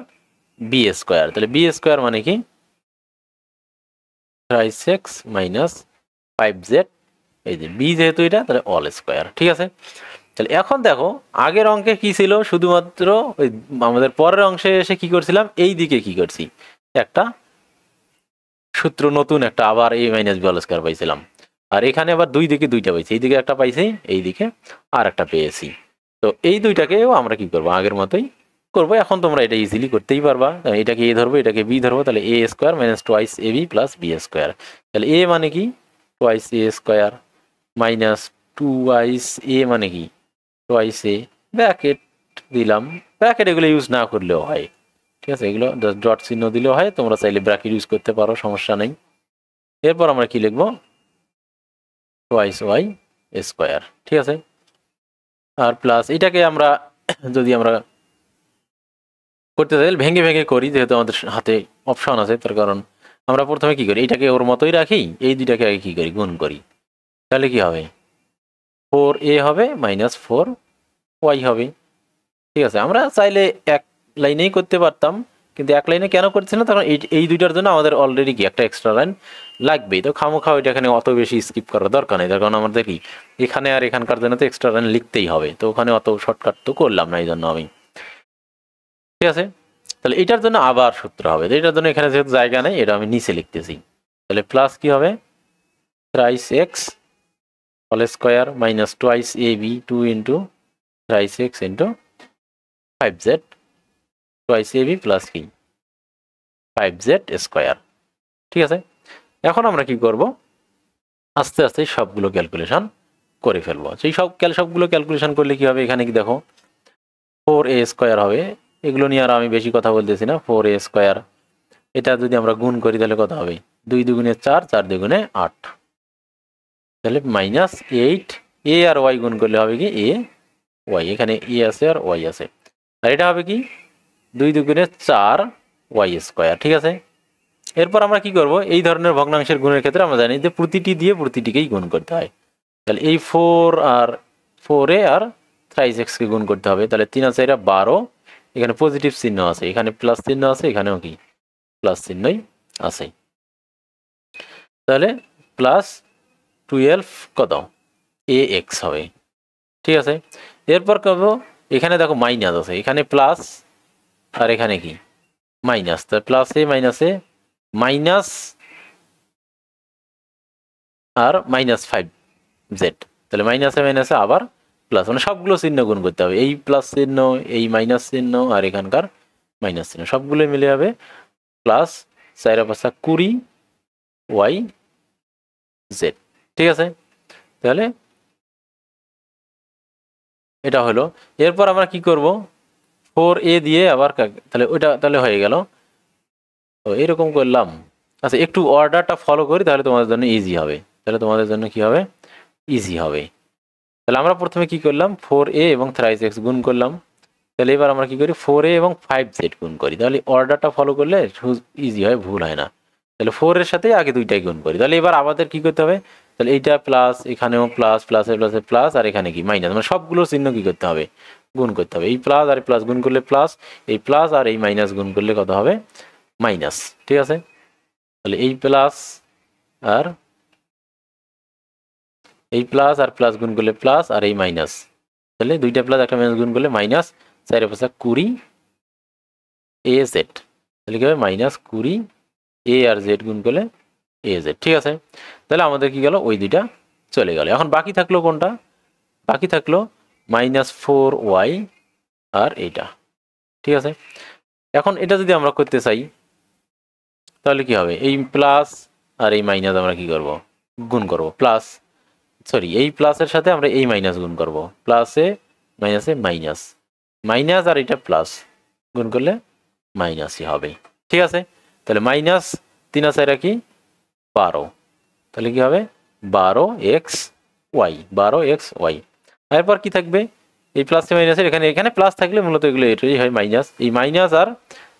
বি স্কোয়ার। তাহলে বি স্কোয়ার মানে কি থ্রাইস এক্স মাইনাস 5z, এই যে বি যেহেতু এটা তাহলে অল স্কোয়ার, ঠিক আছে। তাহলে এখন দেখো আগের অঙ্কে কি ছিল, শুধুমাত্র ওই আমাদের পরের অংশে এসে কি করছিলাম, এই দিকে কি করছি একটা সূত্র নতুন একটা আবার a minus B all square পাইছিলাম, আর এখানে আবার দুই দিকে দুইটা পাইছি, এই দিকে একটা পাইছি, এই দিকে আর একটা পেয়েছি। তো এই দুইটাকেও আমরা কি করবো আগের মতোই করবো। এখন তোমরা এটা ইজিলি করতেই পারবা, এটাকে a ধরবো এটাকে b ধরবো, তাহলে a square minus twice A B plus B square. তাহলে a মানে কি twice a square minus twice a মানে কি টোয়াইস a, ব্র্যাকেট দিলাম, ব্র্যাকেট এগুলো ইউজ না করলেও হয়, ঠিক আছে, এগুলো জাস্ট ডট চিহ্ন দিলেও হয়, তোমরা চাইলে ব্র্যাকেট ইউজ করতে পারো, সমস্যা নেই। এরপর আমরা কি লিখবো টোয়াইস ওয়াই স্কোয়ার, ঠিক আছে, আর প্লাস এটাকে আমরা যদি আমরা করতে চাই ভেঙে ভেঙে করি, যেহেতু আমাদের হাতে অপশন আছে, তার কারণ আমরা প্রথমে কি করি এটাকে ওর মতোই রাখি, এই দুইটাকে আগে কি করি গুণ করি, তাহলে কি হবে 4a হবে মাইনাস 4y হবে, ঠিক আছে। আমরা চাইলে এক লাইনেই করতে পারতাম, কিন্তু এক লাইনে কেন করছি না, তখন এই দুইটার জন্য আমাদের অলরেডি কি একটা এক্সট্রা লাইন লাগবেই, তো খামোখা ওইটা এখানে অত বেশি স্কিপ করার দরকার নেই, তার কারণ আমাদের কি এখানে আর এখানকার জন্য তো এক্সট্রা লাইন লিখতেই হবে, তো ওখানে অত শর্টকাট তো করলাম না এই জন্য আমি, ঠিক আছে। তাহলে এটার জন্য আবার সূত্র হবে, এটার জন্য এখানে যেহেতু জায়গা নেই এটা আমি নিচে লিখতেছি, তাহলে প্লাস কি হবে thrice X whole square minus twice A B 2 into thrice X into 5z twice A B plus কি 5z স্কোয়ার, ঠিক আছে। এখন আমরা কি করব আস্তে আস্তে সবগুলো ক্যালকুলেশন করে ফেলবো। সেই সবগুলো ক্যালকুলেশন করলে কি হবে, এখানে কি দেখো 4a স্কোয়ার হবে, এগুলো নিয়ে আর আমি বেশি কথা বলতেছি না, 4a স্কোয়ার, এটা যদি আমরা গুণ করি তাহলে কত হবে 2 দুগুণে 4, 4 দুগুণে 8, তাহলে মাইনাস 8, a আর y গুণ করলে হবে কি a y, এখানে a আছে আর y আছে, আর এটা হবে কি 2 দুগুণে 4 y স্কোয়ার, ঠিক আছে। এরপর আমরা কি করব এই ধরনের ভগ্নাংশের গুণের ক্ষেত্রে আমরা জানি যে প্রতিটি দিয়ে প্রতিটিকেই গুণ করতে হয়, তাহলে এই 4 আর 4a আর থ্রাইস এক্স কে গুণ করতে হবে, তাহলে 3 আছে এটা 12, এখানে পজিটিভ চিহ্ন আছে, এখানে প্লাস চিহ্ন আছে, এখানেও কি প্লাস চিহ্নই আছে, তাহলে প্লাস 12 কত এ এক্স হবে, ঠিক আছে। এরপর করবো এখানে দেখো মাইনাস আছে, এখানে প্লাস আর এখানে কি মাইনাস, তাহলে প্লাস এ মাইনাস আর মাইনাস 5z, তাহলে মাইনাসে মাইনাসে আবার প্লাস, মানে সবগুলো চিহ্ন গুণ করতে হবে, এই প্লাস চিহ্ন এই মাইনাস চিহ্ন আর এখানকার মাইনাস চিহ্ন সবগুলো মিলে হবে প্লাস 4 5 20 ওয়াই জেড, ঠিক আছে। তাহলে এটা হলো, এরপর আমরা কি করব 4a দিয়ে আবার তাহলে ওইটা তাহলে হয়ে গেল, তো এরকম করলাম। আচ্ছা একটু অর্ডারটা ফলো করি তাহলে তোমাদের জন্য ইজি হবে, তাহলে তোমাদের জন্য কি হবে ইজি হবে। তাহলে আমরা প্রথমে কি করলাম 4a এবং থ্রাইস এক্স গুণ করলাম, তাহলে এবার আমরা কি করি 4a এবং 5z গুণ করি, তাহলে অর্ডারটা ফলো করলে ইজি হয়, ভুল হয় না। তাহলে 4 এর সাথে আগে দুইটাই গুণ করি, তাহলে এবার আমাদের কি করতে হবে, তাহলে এইটা প্লাস, এখানেও প্লাস, প্লাসে প্লাসে প্লাস, আর এখানে কি মাইনাস, মানে সবগুলো চিহ্ন কি করতে হবে গুণ করতে হবে, এই প্লাস আর প্লাস গুণ করলে প্লাস, এই প্লাস আর এই মাইনাস গুণ করলে কত হবে মাইনাস, ঠিক আছে। তাহলে এই প্লাস আর এই প্লাস আর প্লাস গুণ করলে প্লাস আর এই মাইনাস, তাহলে দুইটা প্লাস একটা মাইনাস গুণ করলে মাইনাস 4 পাঁচা 20 এ জেড, তাহলে কি হবে মাইনাস 20 এ আর জেড গুণ করলে এ জেড। ঠিক আছে, তাহলে আমাদের কি গেল, ওই দুইটা চলে গেল। এখন বাকি থাকলো কোনটা, বাকি থাকলো -4y আর এইটা। ঠিক আছে, এখন এটা যদি আমরা করতে চাই তাহলে কি হবে, এই প্লাস আর এই মাইনাস আমরা কি করব, গুণ করব, প্লাস সরি এই প্লাসের সাথে আমরা এই মাইনাস গুণ করব, প্লাসে মাইনাসে মাইনাস, মাইনাস আর এটা প্লাস গুণ করলে মাইনাসই হবে। ঠিক আছে, তাহলে মাইনাস 3 আর 4 কি 12, তাহলে কি হবে 12xy। এরপর কি থাকবে, এই প্লাস মাইনাসের এখানে এখানে প্লাস থাকলে মূলত এগুলো এটাই হয় মাইনাস, এই মাইনাস আর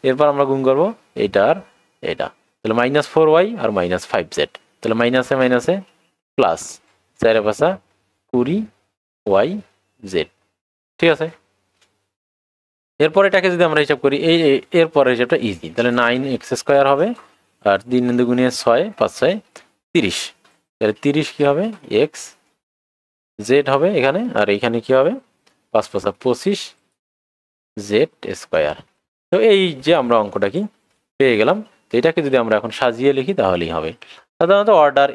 এরপর আমরা গুণ করব এটা আর এটা, তাহলে -4y আর -5z, তাহলে মাইনাসে মাইনাসে প্লাস 4 পাঁচা 20y/z। ঠিক আছে, এরপর এটাকে যদি আমরা হিসাব করি, এই এরপর হিসাবটা ইজি, তাহলে 9x² হবে আর 3 দুগুণে 6 5 6 30, তাহলে 30 কি হবে x z হবে এখানে, আর এখানে কি হবে 5 5 25 z²। তো এই যে আমরা অঙ্কটা কি পেয়ে গেলাম। তো এটাকে যদি আমরা এখন সাজিয়ে লিখি তাহলেই হবে। সাধারণত order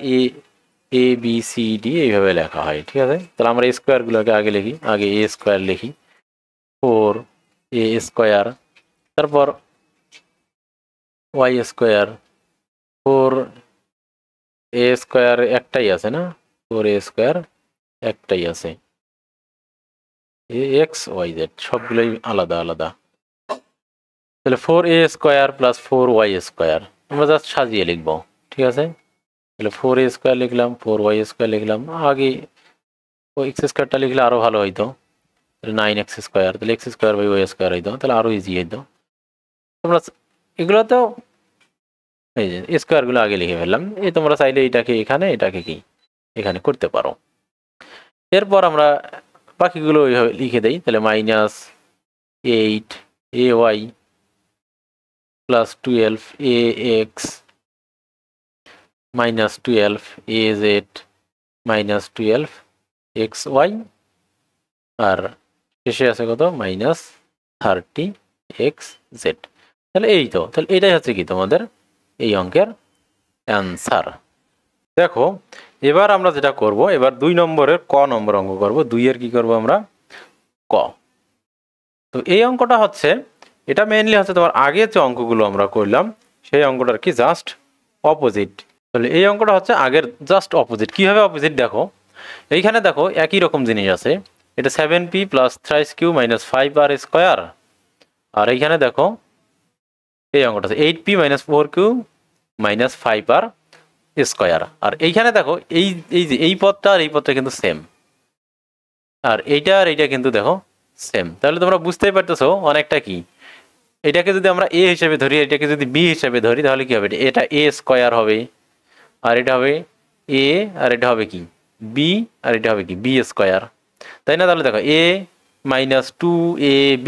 A B C D এইভাবে লেখা হয়। ঠিক আছে, তাহলে আমরা স্কোয়ারগুলোকে আগে লিখি, আগে a² লিখি 4a², তারপর y², 4a² একটাই আছে না, 4a² একটাই আছে, x y z সবগুলোই আলাদা আলাদা, তাহলে 4a² প্লাস 4y², আমরা জাস্ট সাজিয়ে লিখবো। ঠিক আছে, তাহলে 4a² লিখলাম, 4y² লিখলাম, আগে x² লিখলে আরো ভালো হইতো, 9x², তাহলে x²/y² হইতো, তাহলে আরো ইজি হইতো। তোমরা এগুলো তো এই যে স্কোয়ারগুলো আগে লিখে ফেললাম, এই তোমরা চাইলে এটাকে এখানে এটাকে কি এখানে করতে পারো। এরপর আমরা বাকিগুলো ওইভাবে লিখে দেই, তাহলে -8ay plus 12ax -12az -12xy, আর শেষে আছে কত -30xz। তাহলে এই তো, তাহলে এটাই হচ্ছে কি তোমাদের এই অঙ্কের অ্যান্সার। দেখো এবার আমরা যেটা করব, এবার 2 নম্বরের ক নম্বর অঙ্ক করব, 2 এর কি করব আমরা ক। তো এই অঙ্কটা হচ্ছে, এটা মেইনলি হচ্ছে তোমার আগে যে অঙ্কগুলো আমরা করলাম সেই অঙ্কটার কি জাস্ট অপোজিট। তাহলে এই অঙ্কটা হচ্ছে আগের জাস্ট অপোজিট। কিভাবে অপোজিট দেখো, এইখানে দেখো একই রকম জিনিস আছে, এটা 7p plus 3q minus 5r², আর এইখানে দেখো এই অঙ্কটা আছে 8p minus 4q minus 5r², আর এইখানে দেখো এই যে এই পদটা আর এই পদটা কিন্তু সেম, আর এইটা আর এইটা কিন্তু দেখো সেম। তাহলে তোমরা বুঝতেই পারতেছো অনেকটা কি, এটাকে যদি আমরা a হিসেবে ধরি, এটাকে যদি b হিসেবে ধরি, তাহলে কি হবে, এটা a² হবে, আর এটা হবে a, আর এটা হবে কি b, আর এটা হবে কি b², তাই না? তাহলে দেখো a মাইনাস 2ab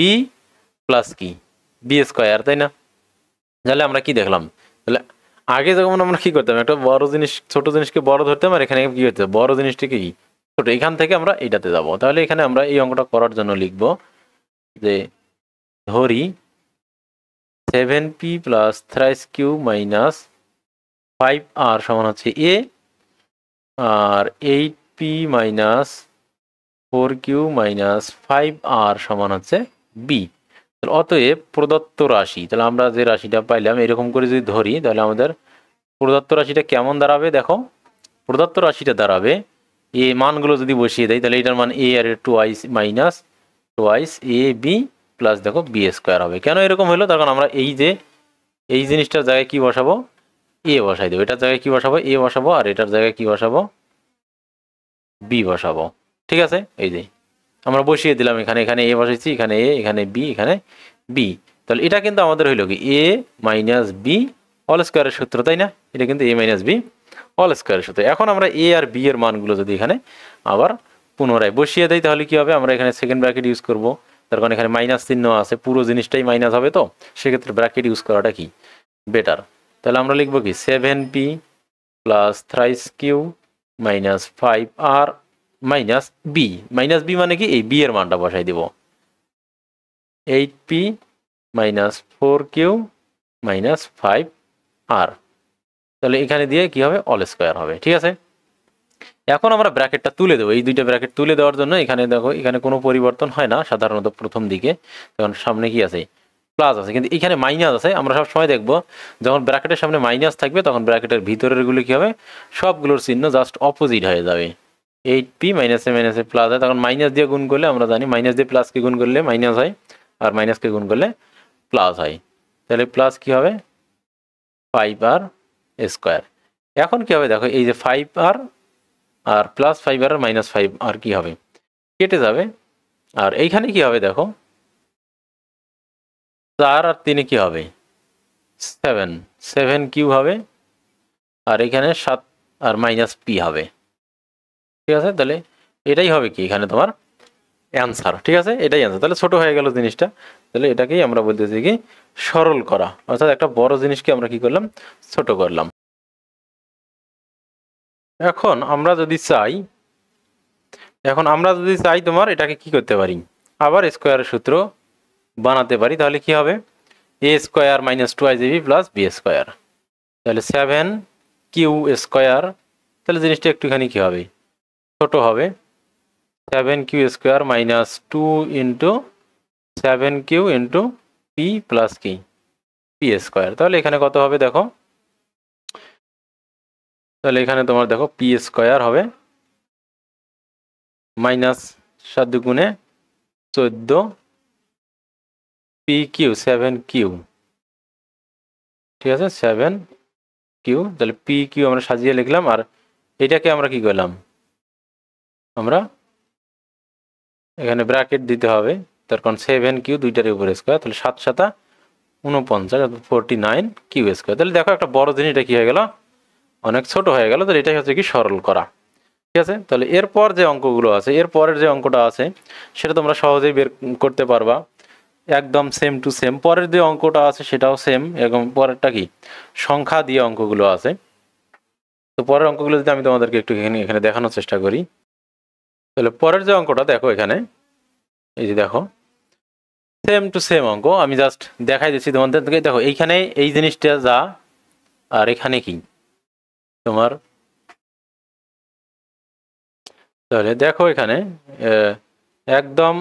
প্লাস কি b², তাই না? তাহলে আমরা কি দেখলাম, তাহলে আগে যখন আমরা কি করতাম, একটা বড় জিনিস ছোট জিনিসকে বড় ধরতাম, আর এখানে কি হচ্ছে বড় জিনিসটাকে কি ছোট, এখান থেকে আমরা এটাতে যাব। তাহলে এখানে আমরা এই অঙ্কটা করার জন্য লিখব যে ধরি 7p plus 3q minus 5r সমান হচ্ছে a, R 8p minus 4q minus 5r সমান হচ্ছে b। তাহলে অতএব প্রদত্ত রাশি, তাহলে আমরা যে রাশিটা পাইলাম এরকম করে যদি ধরি, তাহলে আমাদের প্রদত্ত রাশিটা কেমন দাঁড়াবে, দেখো প্রদত্ত রাশিটা দাঁড়াবে, এ মানগুলো যদি বসিয়ে দেয়, তাহলে এটার মান a আর 2i minus 2i ab plus দেখো b² হবে। কেন এরকম হলো, তখন আমরা এই যে এই জিনিসটার জায়গায় কি বসাবো, a বসাই দেবো, এটার জায়গায় কি বসাবো a বসাবো, আর এটার জায়গায় কি বসাবো b বসাবো। ঠিক আছে, এই যে আমরা বসিয়ে দিলাম, এখানে এখানে a বসাইছি, এখানে a, এখানে b, এখানে b। তাহলে এটা কিন্তু আমাদের হইল কি a মাইনাস b হোল স্কোয়ারের সূত্র, তাই না? এটা কিন্তু a মাইনাস b হোল স্কোয়ারের সূত্র। এখন আমরা a আর b এর মানগুলো যদি এখানে আবার পুনরায় বসিয়ে দেই, তাহলে কি হবে, আমরা এখানে সেকেন্ড ব্র্যাকেট ইউজ করব, তার কারণ এখানে মাইনাস চিহ্ন আছে, পুরো জিনিসটাই মাইনাস হবে, তো সেক্ষেত্রে ব্র্যাকেট ইউজ করাটা কি বেটার। তাহলে আমরা লিখবো কি 7p plus 3q minus 5r minus b, minus b মানে কি এই বি এর মানটা বসাই দিব, 8p minus 4q minus 5r, তাহলে এখানে দিয়ে কি হবে অল স্কোয়ার হবে। ঠিক আছে, এখন আমরা ব্র্যাকেটটা তুলে দেবো, এই দুইটা ব্র্যাকেট তুলে দেওয়ার জন্য এখানে দেখো এখানে কোনো পরিবর্তন হয় না সাধারণত প্রথম দিকে, তখন সামনে কি আছে প্লাস আছে, কিন্তু এখানে মাইনাস আছে। আমরা সব সময় দেখবো যখন ব্র্যাকেটের সামনে মাইনাস থাকবে তখন ব্র্যাকেটের ভিতরের গুলো কি হবে সবগুলোর চিহ্ন জাস্ট অপোজিট হয়ে যাবে। 8p মাইনাসে মাইনাসে প্লাস হয়, তখন মাইনাস দিয়ে গুণ করলে আমরা জানি মাইনাস দিয়ে প্লাসকে গুণ করলে মাইনাস হয়, আর মাইনাসকে গুণ করলে প্লাস হয়, তাহলে প্লাস কি হবে 5r স্কোয়ার। এখন কি হবে দেখো এই যে 5r আর প্লাস 5r মাইনাস 5r কি হবে কেটে যাবে, আর এইখানে কি হবে দেখো 4 আর 3 কি হবে 7, 7q হবে, আর এখানে 7 আর মাইনাস p হবে। ঠিক আছে, তাহলে এটাই হবে কি এখানে তোমার অ্যান্সার। ঠিক আছে, এটাই অ্যান্সার। তাহলে ছোট হয়ে গেল জিনিসটা, তাহলে এটাকেই আমরা বলতেছি কি সরল করা, অর্থাৎ একটা বড় জিনিসকে আমরা কি করলাম ছোট করলাম। এখন আমরা যদি চাই তোমার এটাকে কি করতে পারি আবার স্কোয়ারের সূত্র বানাতে পারি, তাহলে কি হবে a square minus 2ab plus b square, তাহলে 7q স্কোয়ার, তাহলে জিনিসটা একটুখানি কি হবে ছোট হবে, 7q square minus 2 into 7q into p plus কি p স্কোয়ার, তাহলে এখানে কত হবে দেখো, তাহলে এখানে তোমার দেখো p স্কোয়ার হবে মাইনাস 7 দুগুণে 14 pq 7q, ঠিক আছে 7q, তাহলে pq আমরা সাজিয়ে লিখলাম, আর এটাকে আমরা কি করলাম আমরা এখানে ব্র্যাকেট দিতে হবে, তার কারণ 7q দুইটার উপর স্কোয়ার, তাহলে 7 7 49 49 কিউ স্কোয়ার। তাহলে দেখো একটা বড় জিনিস এটা কি হয়ে গেল অনেক ছোট হয়ে গেল, তাহলে এটাই হচ্ছে কি সরল করা। ঠিক আছে, তাহলে এরপর যে অঙ্কগুলো আছে এর পরের যে অঙ্কটা আছে সেটা তোমরা সহজেই বের করতে পারবা, একদম সেম টু সেম। পরের যে অঙ্কটা আছে সেটাও সেম, এবং পরেরটা কি সংখ্যা দিয়ে অঙ্কগুলো আছে। তো পরের অঙ্কগুলো যদি আমি তোমাদেরকে একটু এখানে দেখানোর চেষ্টা করি, তাহলে পরের যে অঙ্কটা দেখো এখানে এই যে দেখো সেম টু সেম অঙ্ক, আমি জাস্ট দেখাই দিচ্ছি তোমাদেরকে। দেখো এইখানে এই জিনিসটা যা, আর এখানে কি তোমার, তাহলে দেখো এখানে একদম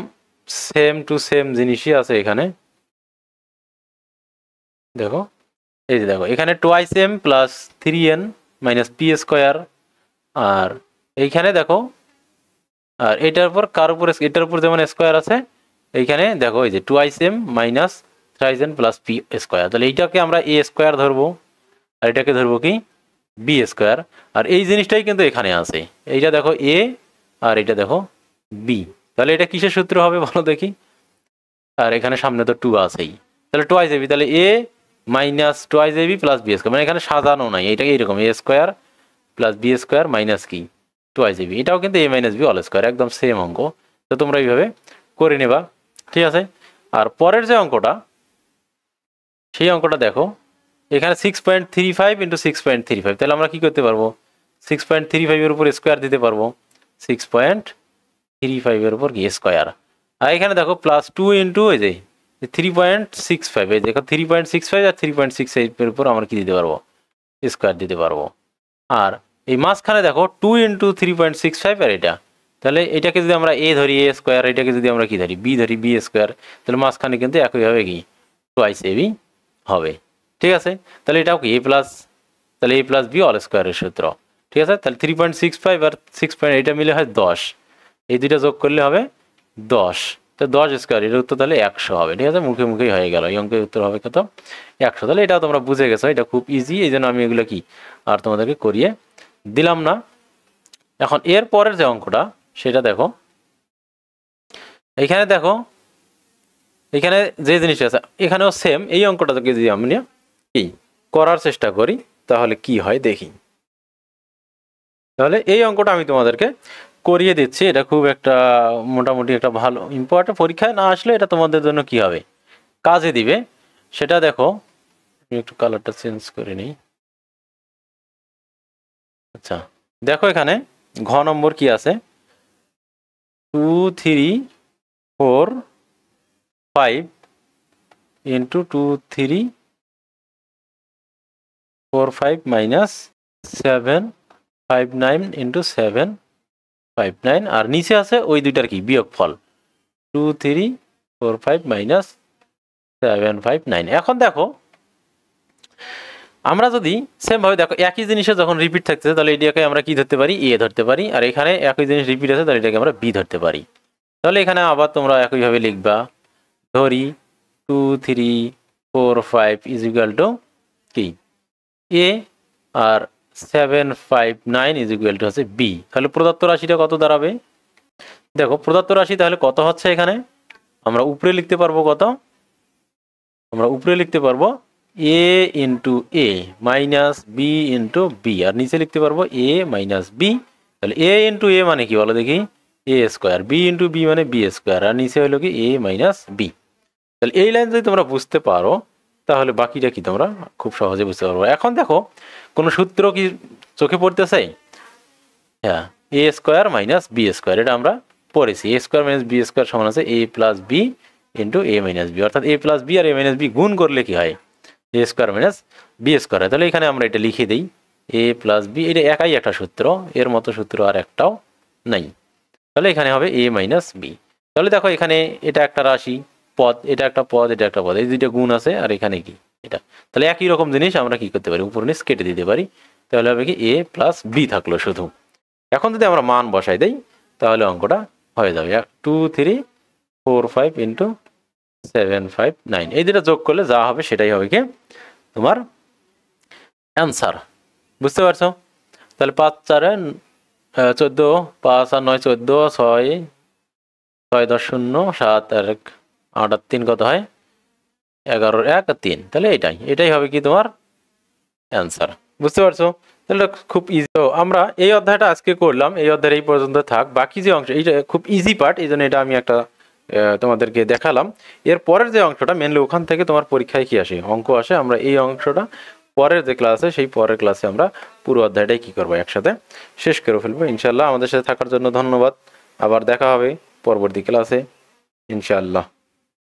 সেম টু সেম জিনিসই আছে এখানে। দেখো এই যে দেখো এখানে 2m plus 3n minus p square, আর এইখানে দেখো আর এটার উপর যেমন স্কোয়ার আছে, এইখানে দেখো এই যে 2m minus 3n plus p square, তাহলে এইটাকে আমরা a স্কোয়ার ধরবো, আর এটাকে ধরবো কি b স্কোয়ার, আর এই জিনিসটাই কিন্তু এখানে আছে, এইটা দেখো a আর এটা দেখো b, তাহলে এটা কিসের সূত্র হবে বলো দেখি, আর এখানে সামনে তো 2 আছেই, তাহলে 2ab, তাহলে a minus 2ab plus b square, মানে এখানে সাজানো নাই, এটাকে এইরকম a square plus b square minus কি 2ab, এটাও কিন্তু a minus b all square, একদম সেম অঙ্ক। তো তোমরা এইভাবে করে নেবা। ঠিক আছে, আর পরের যে অঙ্কটা সেই অঙ্কটা দেখো এখানে 6.35 ইন্টু 6.35, তাহলে আমরা কি করতে পারবো 6.35 এর উপর স্কোয়ার দিতে পারবো, 6.35 এর উপর কি স্কোয়ার, আর এখানে দেখো প্লাস 2 ইন্টু এই যে 3.65, এই দেখো 3.65 আর 3.65 এর উপর আমরা কি দিতে পারবো স্কোয়ার দিতে পারবো, আর এই মাঝখানে দেখো 2 ইন্টু 3.65 আর এটা, তাহলে এটাকে যদি আমরা a ধরি a স্কোয়ার, এটাকে যদি আমরা কি ধরি b ধরি b স্কোয়ার, তাহলে মাঝখানে কিন্তু একইভাবে কি টুয়াইস ab হবে। ঠিক আছে, তাহলে এটাও কি a প্লাস, তাহলে a প্লাস b অল স্কোয়ারের সূত্র। ঠিক আছে, তাহলে 3.65 আর 6. এটা মিলে হয় 10, এই দুইটা যোগ করলে হবে 10, তো 10 স্কোয়ার, এর উত্তর তাহলে 100 হবে। ঠিক আছে, মুখে মুখেই হয়ে গেল, এই অঙ্কের উত্তর হবে কত 100। তাহলে এটাও তোমরা বুঝে গেছো, এটা খুব ইজি, এই জন্য আমি এগুলো কি আর তোমাদেরকে করিয়ে দিলাম না। এখন এর পরের যে অঙ্কটা সেটা দেখো, এইখানে দেখো এখানে যে জিনিসটা আছে এখানেও সেম, এই অঙ্কটাকে যদি আমি কি করার চেষ্টা করি তাহলে কি হয় দেখি। তাহলে এই অঙ্কটা আমি তোমাদেরকে করিয়ে দিচ্ছি, এটা খুব একটা মোটামুটি একটা ভালো ইম্পর্টেন্ট, পরীক্ষায় না আসলে এটা তোমাদের জন্য কি হবে কাজে দিবে। সেটা দেখো আমি একটু কালারটা চেঞ্জ করে নিই। আচ্ছা দেখো এখানে ঘ নম্বর কি আছে, 2 3 4 5 into 2 3 4 5 minus 7 5 9 into 7 5 9 আর নিচে আছে ওই দুইটার কি বিয়োগফল 2 3 4 5 minus 7 5 9। এখন দেখো আমরা যদি সেম ভাবে দেখো একই জিনিসে যখন রিপিট থাকতেছে তাহলে এটাকে আমরা কি ধরতে পারি এ ধরতে পারি, আর এখানে একই জিনিস রিপিট আছে তাহলে এটাকে আমরা বি ধরতে পারি। তাহলে এখানে আবার তোমরা একইভাবে লিখবা, ধরি 2 3 4 5 ইজ ইকুয়াল টু কি এ, আর 7 5 9 ইজ ইকুয়াল টু হচ্ছে বি। তাহলে প্রদত্ত রাশিটা কত দাঁড়াবে? দেখো প্রদত্ত রাশি তাহলে কত হচ্ছে, এখানে আমরা উপরে লিখতে পারবো কত, আমরা উপরে লিখতে পারবো এ ইন্টু এ মাইনাস বি ইন্টু বি, আর নিচে লিখতে পারবো এ মাইনাস বি। তাহলে এ ইন্টু এ মানে কি বলো দেখি, এ স্কোয়ার, বি ইন্টু বি মানে বি স্কোয়ার, আর নিচে হলো কি এ মাইনাস বি। তাহলে এই লাইন যদি তোমরা বুঝতে পারো তাহলে বাকিটা কি তোমরা খুব সহজে বুঝতে পারবো। এখন দেখো কোনো সূত্র কি চোখে পড়তেছে? হ্যাঁ, এ স্কোয়ার মাইনাস বি স্কোয়ার, এটা আমরা পড়েছি। এ স্কোয়ার মাইনাস বি স্কোয়ার সমান আছে এ প্লাস বি ইন্টু এ মাইনাস বি, অর্থাৎ এ প্লাস বি আর এ মাইনাস বি গুণ করলে কি হয়, এ স্কোয়ার মাইনাস বি স্কোয়ার হয়। তাহলে এখানে আমরা এটা লিখে দিই এ প্লাস বি, এটা একাই একটা সূত্র, এর মতো সূত্র আর একটাও নাই। তাহলে এখানে হবে এ মাইনাস বি। তাহলে দেখো এখানে এটা একটা রাশি পদ, এটা একটা পদ, এটা একটা পদ, এই দুইটা গুণ আছে, আর এখানে কি এটা। তাহলে একই রকম জিনিস আমরা কি করতে পারি, উপর নিচ কেটে দিতে পারি। তাহলে হবে কি এ প্লাস বি থাকলো শুধু। এখন যদি আমরা মান বসাই দেই তাহলে অঙ্কটা হয়ে যাবে 2 3 4 5 ইন্টু 7 5 9, এই দুটা যোগ করলে যা হবে সেটাই হবে কি তোমার অ্যান্সার। বুঝতে পারছো? তাহলে 5 4 14, 5 আর 9 14, 6 6 10 0 7 আর 1 8 আর 3 কত হয় 11 1 আর 3। তাহলে এটাই হবে কি তোমার অ্যান্সার। বুঝতে পারছো? তাহলে খুব ইজি। তো আমরা এই অধ্যায়টা আজকে করলাম, এই অধ্যায়ের এই পর্যন্ত থাক। বাকি যে অংশ এইটা খুব ইজি পার্ট, এই জন্য এটা আমি একটা তোমাদেরকে দেখালাম। এর পরের যে অংশটা মেনলি ওখান থেকে তোমার পরীক্ষায় কি আসে, অঙ্ক আসে। আমরা এই অংশটা পরের যে ক্লাসে, সেই পরের ক্লাসে আমরা পুরো অধ্যায়টাই কি করবো একসাথে শেষ করে ফেলবো ইনশাল্লাহ। আমাদের সাথে থাকার জন্য ধন্যবাদ। আবার দেখা হবে পরবর্তী ক্লাসে ইনশাআল্লাহ।